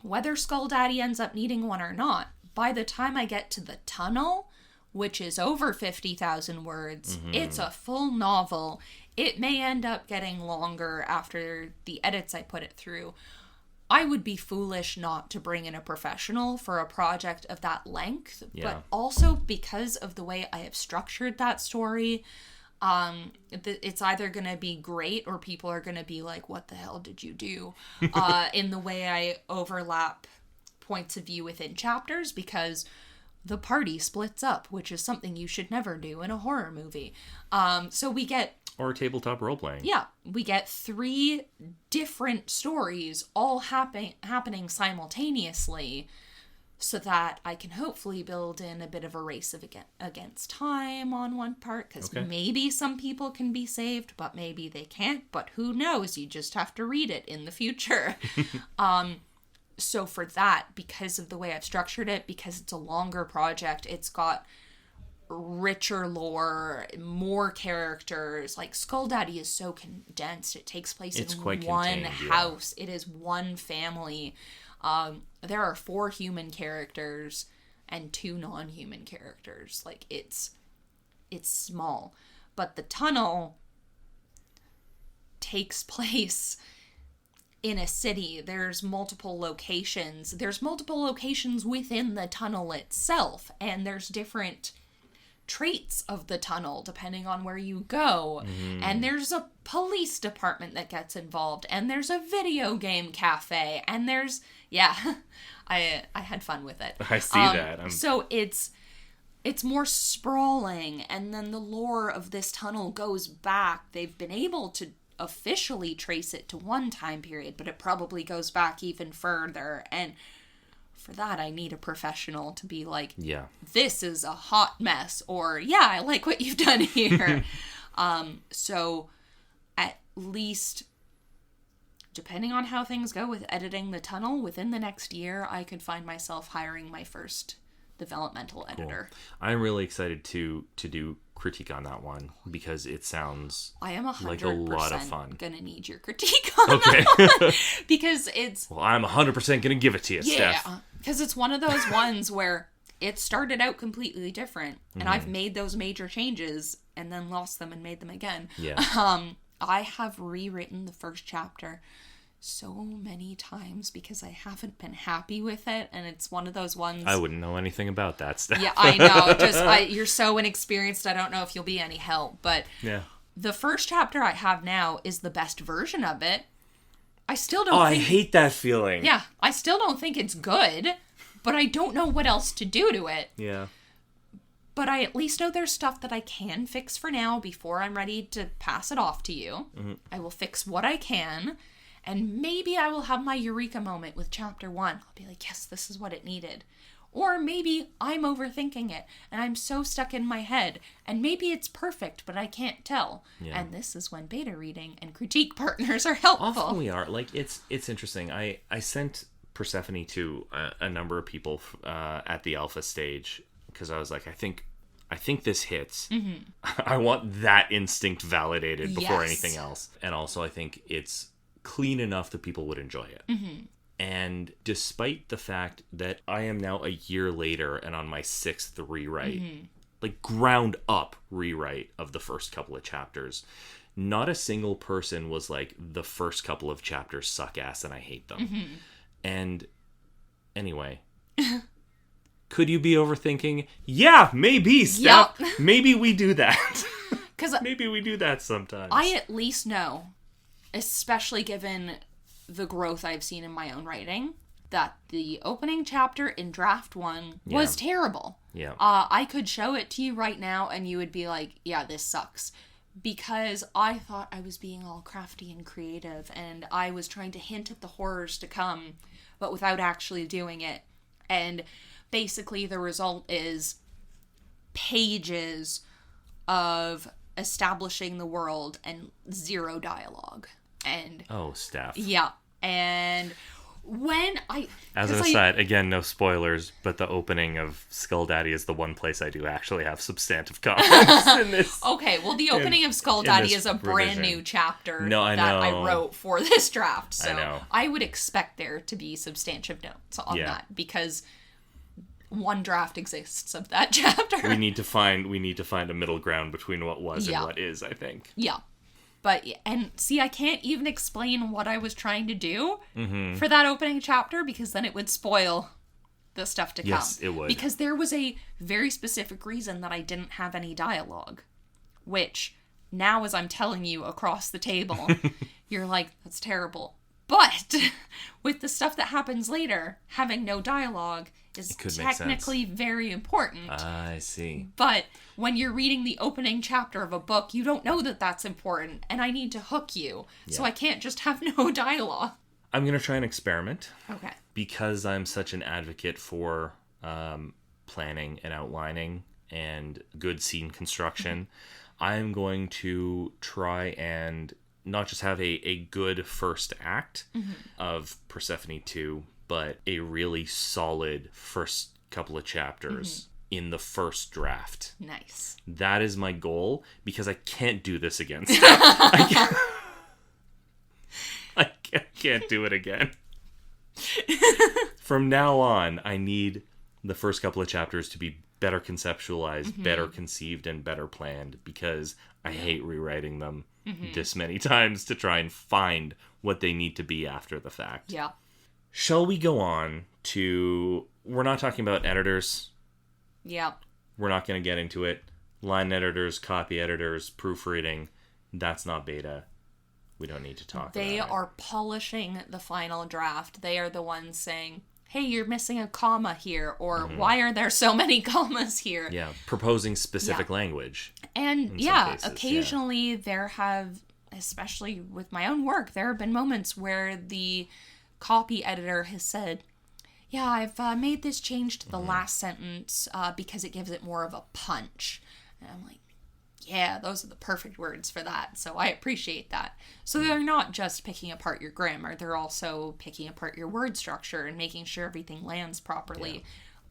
whether Skull Daddy ends up needing one or not, by the time I get to the tunnel, which is over 50,000 words, it's a full novel. It may end up getting longer after the edits I put it through. I would be foolish not to bring in a professional for a project of that length, but also because of the way I have structured that story, it's either going to be great or people are going to be like, what the hell did you do? In the way I overlap points of view within chapters, because the party splits up, which is something you should never do in a horror movie. So we get... Or tabletop role-playing. Yeah, we get 3 different stories all happening simultaneously, so that I can hopefully build in a bit of a race of against time on one part, because maybe some people can be saved, but maybe they can't, but who knows? You just have to read it in the future. So for that, because of the way I've structured it, because it's a longer project, it's got richer lore, more characters. Like Skull Daddy is so condensed. It takes place in one house. It is one family. There are 4 human characters and 2 non-human characters. Like it's small, but the tunnel takes place in a city. There's multiple locations. There's multiple locations within the tunnel itself, and there's different traits of the tunnel depending on where you go. And there's a police department that gets involved, and there's a video game cafe, and there's I had fun with it. I see that. So it's more sprawling, and then the lore of this tunnel goes back. They've been able to officially trace it to one time period, but it probably goes back even further, and for that I need a professional to be like, this is a hot mess, or I like what you've done here. So at least, depending on how things go with editing the tunnel, within the next year I could find myself hiring my first developmental editor. Cool. I'm really excited to do critique on that one, because it sounds like a lot of fun. Gonna need your critique on that one, because it's... Well, I'm 100% gonna give it to you, Steph. Yeah, because it's one of those ones where it started out completely different, and I've made those major changes and then lost them and made them again. Yeah. I have rewritten the first chapter so many times because I haven't been happy with it, and it's one of those ones... I wouldn't know anything about that stuff. Yeah, I know. You're so inexperienced, I don't know if you'll be any help, but the first chapter I have now is the best version of it. I still don't think... I hate that feeling. Yeah, I still don't think it's good, but I don't know what else to do to it. Yeah. But I at least know there's stuff that I can fix for now before I'm ready to pass it off to you. I will fix what I can, and maybe I will have my eureka moment with chapter 1. I'll be like, yes, this is what it needed. Or maybe I'm overthinking it, and I'm so stuck in my head, and maybe it's perfect, but I can't tell. Yeah. And this is when beta reading and critique partners are helpful. Often we are. Like, it's interesting. I sent Persephone to a number of people at the alpha stage, because I was like, I think this hits. I want that instinct validated before anything else. And also I think it's clean enough that people would enjoy it. And despite the fact that I am now a year later and on my 6th rewrite, like ground up rewrite of the first couple of chapters, not a single person was like, the first couple of chapters suck ass and I hate them. And anyway, could you be overthinking? Yeah, maybe, Steph. Yep. Maybe we do that. Maybe we do that sometimes. I at least know, especially given the growth I've seen in my own writing, that the opening chapter in draft 1 was terrible. Yeah. I could show it to you right now and you would be like, yeah, this sucks. Because I thought I was being all crafty and creative and I was trying to hint at the horrors to come, but without actually doing it. And basically the result is pages of establishing the world and 0 dialogue. And Steph. Yeah. And when as an aside, again, no spoilers, but the opening of Skull Daddy is the one place I do actually have substantive comments in this. Okay, well, the opening of Skull Daddy is a brand new chapter I wrote for this draft, so I would expect there to be substantive notes on that, because one draft exists of that chapter. We need to find a middle ground between what was and what is, I think. Yeah. But, and see, I can't even explain what I was trying to do for that opening chapter, because then it would spoil the stuff to come. Yes, it would. Because there was a very specific reason that I didn't have any dialogue, which now as I'm telling you across the table, you're like, that's terrible. But with the stuff that happens later, having no dialogue is technically very important. I see. But when you're reading the opening chapter of a book, you don't know that that's important, and I need to hook you. Yeah. So I can't just have no dialogue. I'm going to try an experiment. Okay. Because I'm such an advocate for planning and outlining and good scene construction, I'm going to try and not just have a good first act of Persephone 2, but a really solid first couple of chapters in the first draft. Nice. That is my goal, because I can't do this again. I can't do it again. From now on, I need the first couple of chapters to be better conceptualized, better conceived, and better planned, because I hate rewriting them this many times to try and find what they need to be after the fact. Yeah. Shall we go on to... We're not talking about editors. Yeah. We're not going to get into it. Line editors, copy editors, proofreading. That's not beta. We don't need to talk about it. They are polishing the final draft. They are the ones saying, hey, you're missing a comma here, or why are there so many commas here? Yeah, proposing specific language. And cases, occasionally there have, especially with my own work, there have been moments where the copy editor has said, yeah, I've made this change to the last sentence because it gives it more of a punch. And I'm like, yeah, those are the perfect words for that. So I appreciate that. So they're not just picking apart your grammar. They're also picking apart your word structure and making sure everything lands properly. Yeah.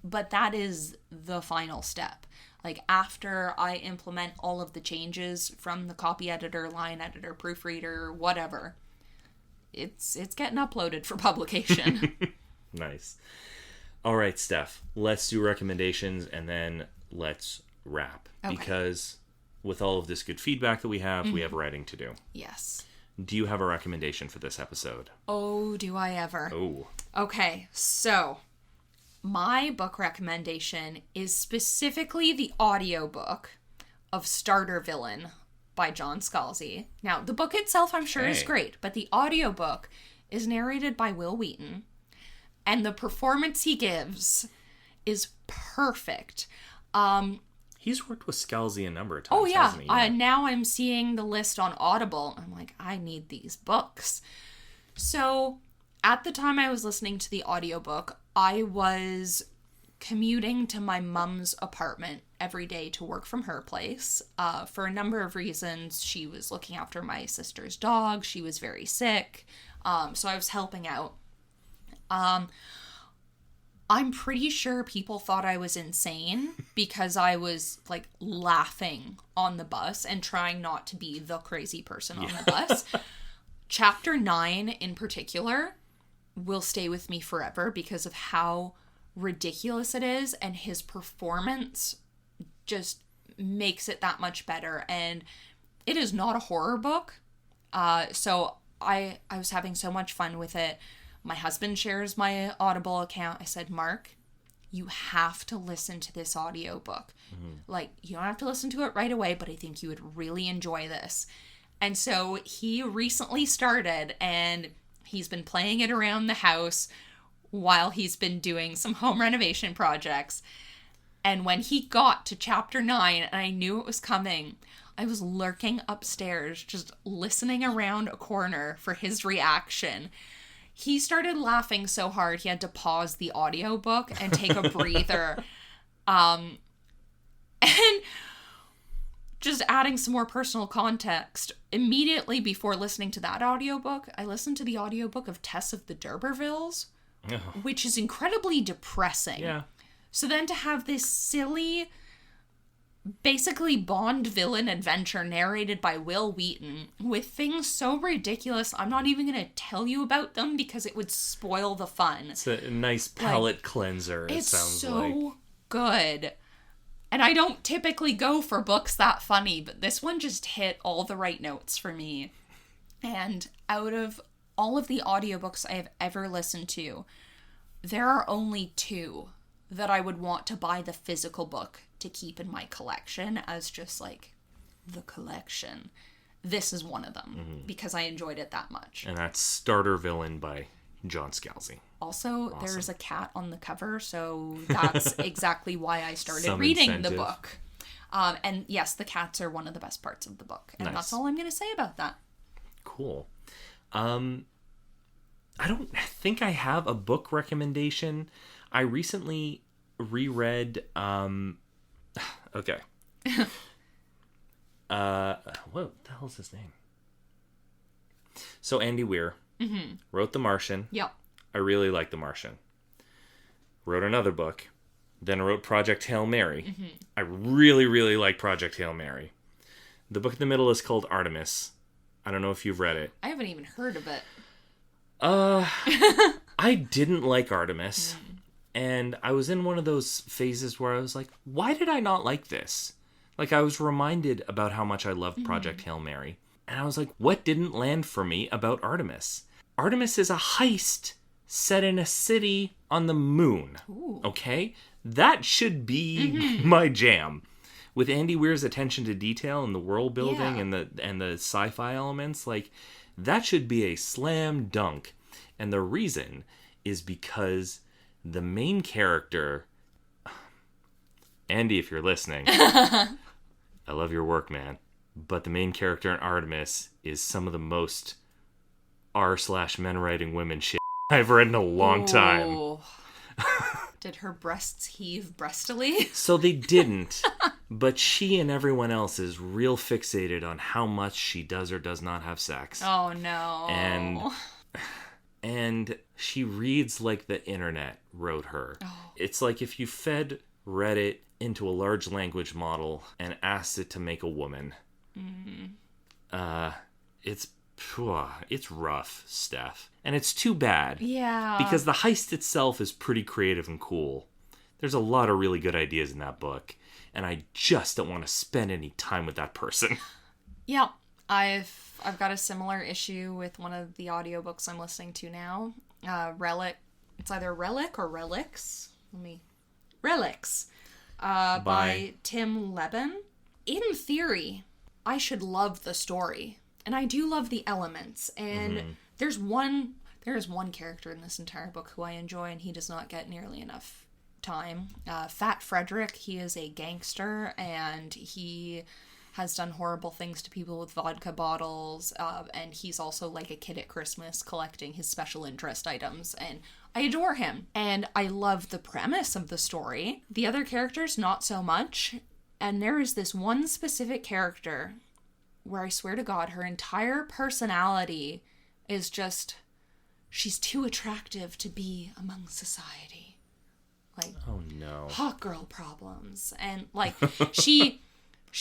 But that is the final step. Like, after I implement all of the changes from the copy editor, line editor, proofreader, whatever, it's getting uploaded for publication. Nice. All right, Steph, let's do recommendations and then let's wrap. Okay. Because with all of this good feedback that we have writing to do. Yes. Do you have a recommendation for this episode? Oh, do I ever. Oh. Okay, so my book recommendation is specifically the audiobook of Starter Villain by John Scalzi. Now, the book itself I'm sure is great, but the audiobook is narrated by Will Wheaton, and the performance he gives is perfect. He's worked with Scalzi a number of times. Oh, yeah. Hasn't he? Now I'm seeing the list on Audible. I'm like, I need these books. So at the time I was listening to the audiobook, I was commuting to my mom's apartment every day to work from her place. For a number of reasons, she was looking after my sister's dog. She was very sick. So I was helping out. I'm pretty sure people thought I was insane because I was like laughing on the bus and trying not to be the crazy person on the bus. Chapter 9 in particular will stay with me forever because of how ridiculous it is, and his performance just makes it that much better. And it is not a horror book, so I was having so much fun with it. My husband shares my Audible account. I said, Mark, you have to listen to this audiobook. Like, you don't have to listen to it right away, but I think you would really enjoy this. And so he recently started, and he's been playing it around the house while he's been doing some home renovation projects. And when he got to chapter 9, and I knew it was coming, I was lurking upstairs, just listening around a corner for his reaction. He started laughing so hard he had to pause the audiobook and take a breather. And just adding some more personal context, immediately before listening to that audiobook, I listened to the audiobook of Tess of the D'Urbervilles, which is incredibly depressing. Yeah. So then to have this silly, basically Bond villain adventure narrated by Will Wheaton with things so ridiculous, I'm not even going to tell you about them because it would spoil the fun. It's a nice palate cleanser, it sounds like. It's so good. And I don't typically go for books that funny, but this one just hit all the right notes for me. And out of all of the audiobooks I have ever listened to, there are only 2 that I would want to buy the physical book to keep in my collection as just like the collection. This is one of them because I enjoyed it that much. And that's Starter Villain by John Scalzi. Also, awesome. There's a cat on the cover, so that's exactly why I started reading the book. And yes, the cats are one of the best parts of the book. And that's all I'm going to say about that. Cool. I don't think I have a book recommendation. I recently reread... okay. What the hell is his name? So Andy Weir wrote The Martian. Yep. I really like The Martian. Wrote another book. Then wrote Project Hail Mary. I really, really like Project Hail Mary. The book in the middle is called Artemis. I don't know if you've read it. I haven't even heard of it. I didn't like Artemis. And I was in one of those phases where I was like, why did I not like this? Like, I was reminded about how much I loved Project Hail Mary. And I was like, what didn't land for me about Artemis? Artemis is a heist set in a city on the moon. Ooh. Okay? That should be my jam. With Andy Weir's attention to detail and the world building and the sci-fi elements, like, that should be a slam dunk. And the reason is because the main character... Andy, if you're listening, I love your work, man. But the main character in Artemis is some of the most r/men writing women shit I've read in a long time. Did her breasts heave breastily? So they didn't, but she and everyone else is real fixated on how much she does or does not have sex. Oh, no. And she reads like the internet wrote her. Oh. It's like if you fed Reddit into a large language model and asked it to make a woman. It's rough, Steph. And it's too bad. Yeah. Because the heist itself is pretty creative and cool. There's a lot of really good ideas in that book. And I just don't want to spend any time with that person. Yeah. I've got a similar issue with one of the audiobooks I'm listening to now. Relic. It's either Relic or Relics. Relics. By Tim Leben. In theory, I should love the story. And I do love the elements. And there is one character in this entire book who I enjoy, and he does not get nearly enough time. Fat Frederick, he is a gangster, and he has done horrible things to people with vodka bottles, and he's also like a kid at Christmas collecting his special interest items, and I adore him. And I love the premise of the story. The other characters, not so much. And there is this one specific character where I swear to God, her entire personality is just she's too attractive to be among society. Like, oh no, hot girl problems. And like, she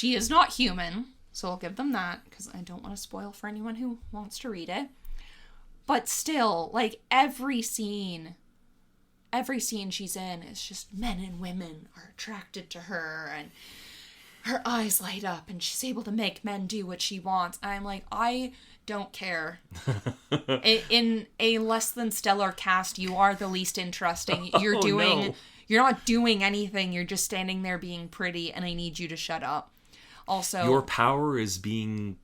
is not human, so I'll give them that, because I don't want to spoil for anyone who wants to read it. But still, like, every scene she's in is just men and women are attracted to her, and her eyes light up, and she's able to make men do what she wants. I'm like, I don't care. In a less than stellar cast, you are the least interesting. You're you're not doing anything. You're just standing there being pretty, and I need you to shut up. Also, your power is your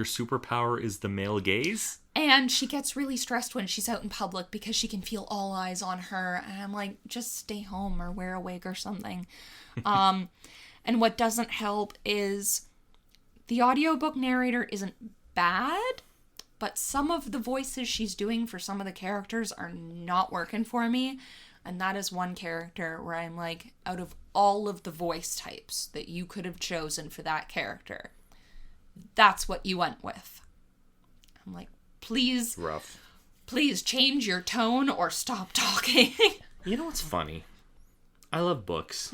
superpower is the male gaze. And she gets really stressed when she's out in public because she can feel all eyes on her. And I'm like, just stay home or wear a wig or something. And what doesn't help is the audiobook narrator isn't bad, but some of the voices she's doing for some of the characters are not working for me. And that is one character where I'm like, out of all of the voice types that you could have chosen for that character, that's what you went with. I'm like, please change your tone or stop talking. You know what's funny? I love books.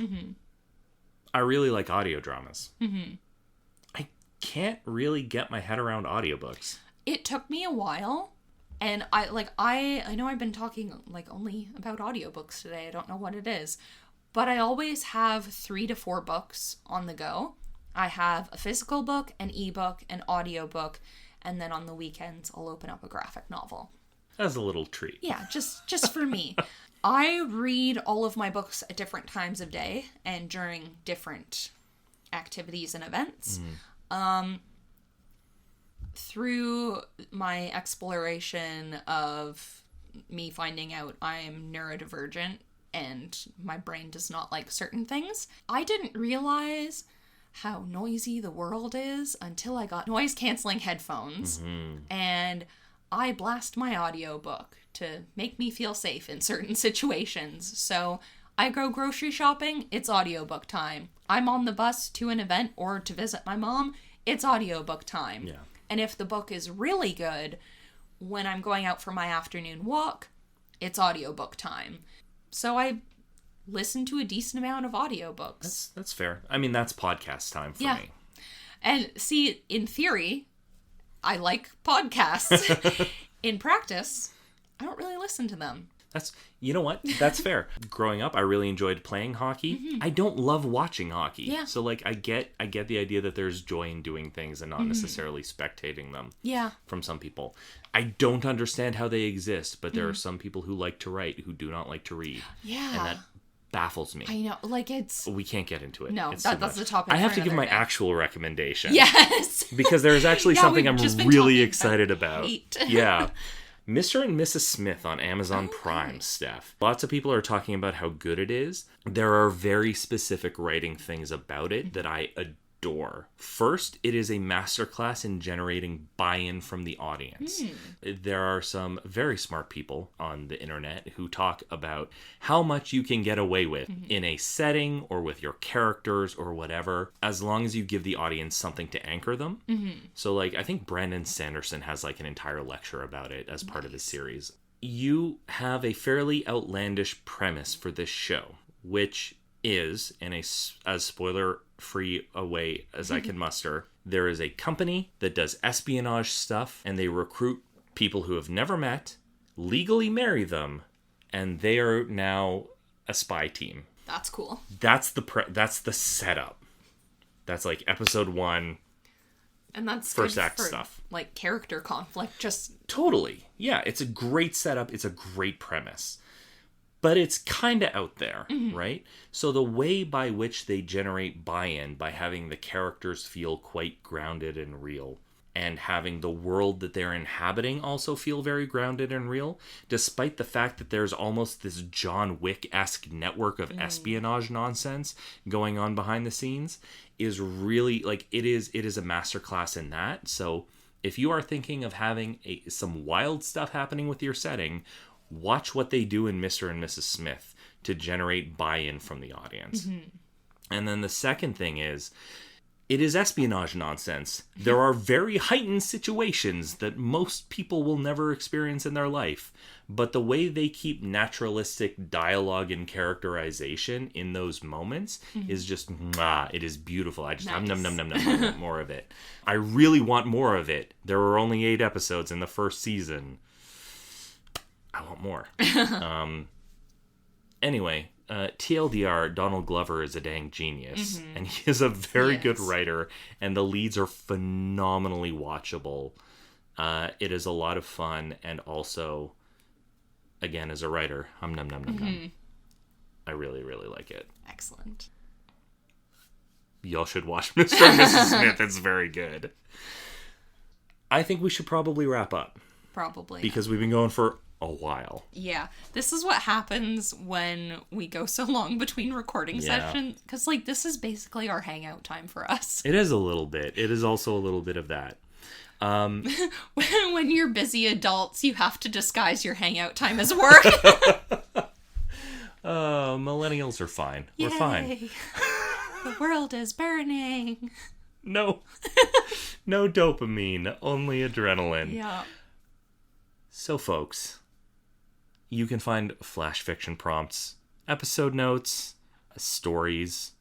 I really like audio dramas. I can't really get my head around audiobooks. It took me a while, and I know I've been talking like only about audiobooks today. I don't know what it is, but I always have 3 to 4 books on the go. I have a physical book, an ebook, an audiobook, and then on the weekends I'll open up a graphic novel. As a little treat. Yeah, just for me. I read all of my books at different times of day and during different activities and events. Through my exploration of me finding out I'm neurodivergent and my brain does not like certain things, I didn't realize how noisy the world is until I got noise-canceling headphones. And I blast my audiobook to make me feel safe in certain situations. So I go grocery shopping, it's audiobook time. I'm on the bus to an event or to visit my mom, it's audiobook time. Yeah. And if the book is really good, when I'm going out for my afternoon walk, it's audiobook time. So I listen to a decent amount of audiobooks. That's fair. I mean, that's podcast time for me. And see, in theory, I like podcasts. In practice, I don't really listen to them. You know what? That's fair. Growing up, I really enjoyed playing hockey. I don't love watching hockey. Yeah. So like I get the idea that there's joy in doing things and not necessarily spectating them. Yeah. From some people. I don't understand how they exist, but there are some people who like to write who do not like to read. Yeah. And that baffles me. I know. Like, it's... We can't get into it. No, that's the topic. I have to give my actual recommendation. Yes. Because there's actually something I'm really excited about. Yeah. Mr. and Mrs. Smith on Amazon Prime, Steph. Lots of people are talking about how good it is. There are very specific writing things about it that I adore. First, it is a masterclass in generating buy-in from the audience. There are some very smart people on the internet who talk about how much you can get away with in a setting or with your characters or whatever, as long as you give the audience something to anchor them. So like, I think Brandon Sanderson has like an entire lecture about it as part of his series. You have a fairly outlandish premise for this show, which is, in a as spoiler-free a way as I can muster, there is a company that does espionage stuff, and they recruit people who have never met, legally marry them, and they are now a spy team. That's cool. That's the setup. That's like episode 1. And that's first act stuff. Like character conflict, just... Totally. Yeah, it's a great setup. It's a great premise. But it's kind of out there, right? So the way by which they generate buy-in by having the characters feel quite grounded and real, and having the world that they're inhabiting also feel very grounded and real, despite the fact that there's almost this John Wick-esque network of espionage nonsense going on behind the scenes, is really, like, it is a masterclass in that. So if you are thinking of having some wild stuff happening with your setting, watch what they do in Mr. and Mrs. Smith to generate buy-in from the audience. And then the second thing is, It is espionage nonsense. There are very heightened situations that most people will never experience in their life. But the way they keep naturalistic dialogue and characterization in those moments is just, it is beautiful. I just, nice. I want more of it. I really want more of it. There were only 8 episodes in the first season. I want more. Anyway, TLDR, Donald Glover is a dang genius. And he is a very good writer. And the leads are phenomenally watchable. It is a lot of fun. And also, again, as a writer, I really, really like it. Excellent. Y'all should watch Mr. and Mrs. Smith. It's very good. I think we should probably wrap up. Probably. Because we've been going for a while. Yeah. This is what happens when we go so long between recording sessions. Because, like, this is basically our hangout time for us. It is a little bit. It is also a little bit of that. When you're busy adults, you have to disguise your hangout time as work. Millennials are fine. Yay. We're fine. The world is burning. No. No dopamine. Only adrenaline. Yeah. So, folks, you can find flash fiction prompts, episode notes, stories,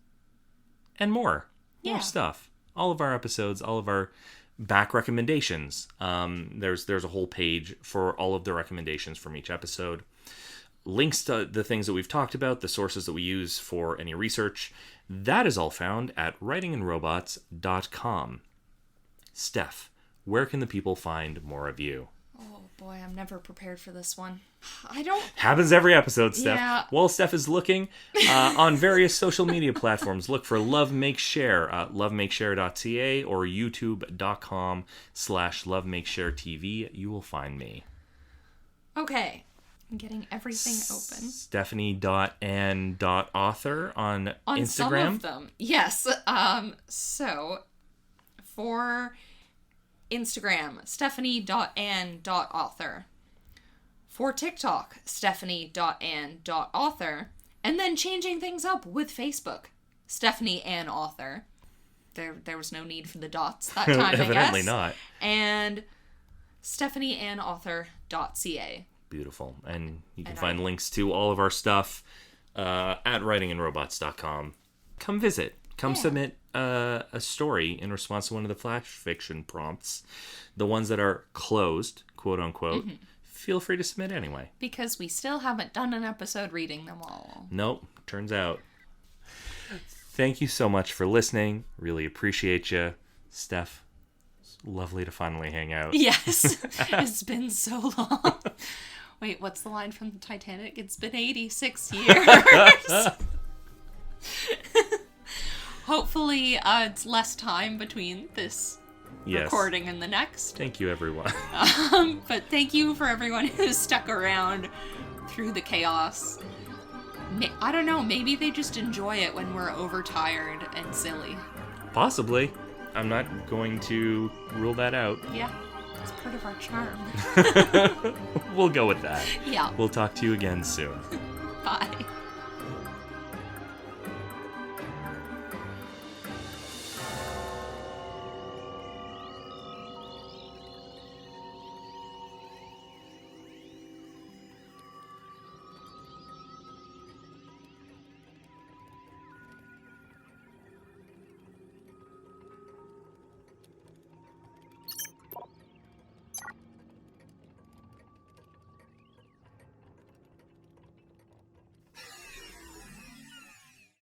and more. More stuff. All of our episodes, all of our back recommendations. There's a whole page for all of the recommendations from each episode. Links to the things that we've talked about, the sources that we use for any research. That is all found at writingandrobots.com. Steph, where can the people find more of you? Oh boy, I'm never prepared for this one. I don't... Happens every episode, Steph. Yeah. While Steph is looking, on various social media platforms, look for Love Make Share, lovemakeshare.ca or youtube.com/lovemakesharetv. You will find me. Okay. I'm getting everything open. Stephanie.and.author on Instagram. Some of them. Yes. So, for Instagram, stephanie.and.author. For TikTok, stephanie.and.author. And then changing things up with Facebook, Stephanie and author. There was no need for the dots that time, I guess. Evidently not. And stephanieandauthor.ca. Beautiful. And you can find links to all of our stuff at writingandrobots.com. Come visit. Come submit a story in response to one of the flash fiction prompts. The ones that are closed, quote unquote. Feel free to submit anyway. Because we still haven't done an episode reading them all. Nope. Turns out. Thank you so much for listening. Really appreciate you. Steph, it's lovely to finally hang out. Yes. It's been so long. Wait, what's the line from the Titanic? It's been 86 years. Hopefully, it's less time between this recording and the next. Thank you, everyone. But thank you for everyone who's stuck around through the chaos. I don't know, maybe they just enjoy it when we're overtired and silly. Possibly. I'm not going to rule that out. Yeah. It's part of our charm. We'll go with that. Yeah. We'll talk to you again soon. Bye.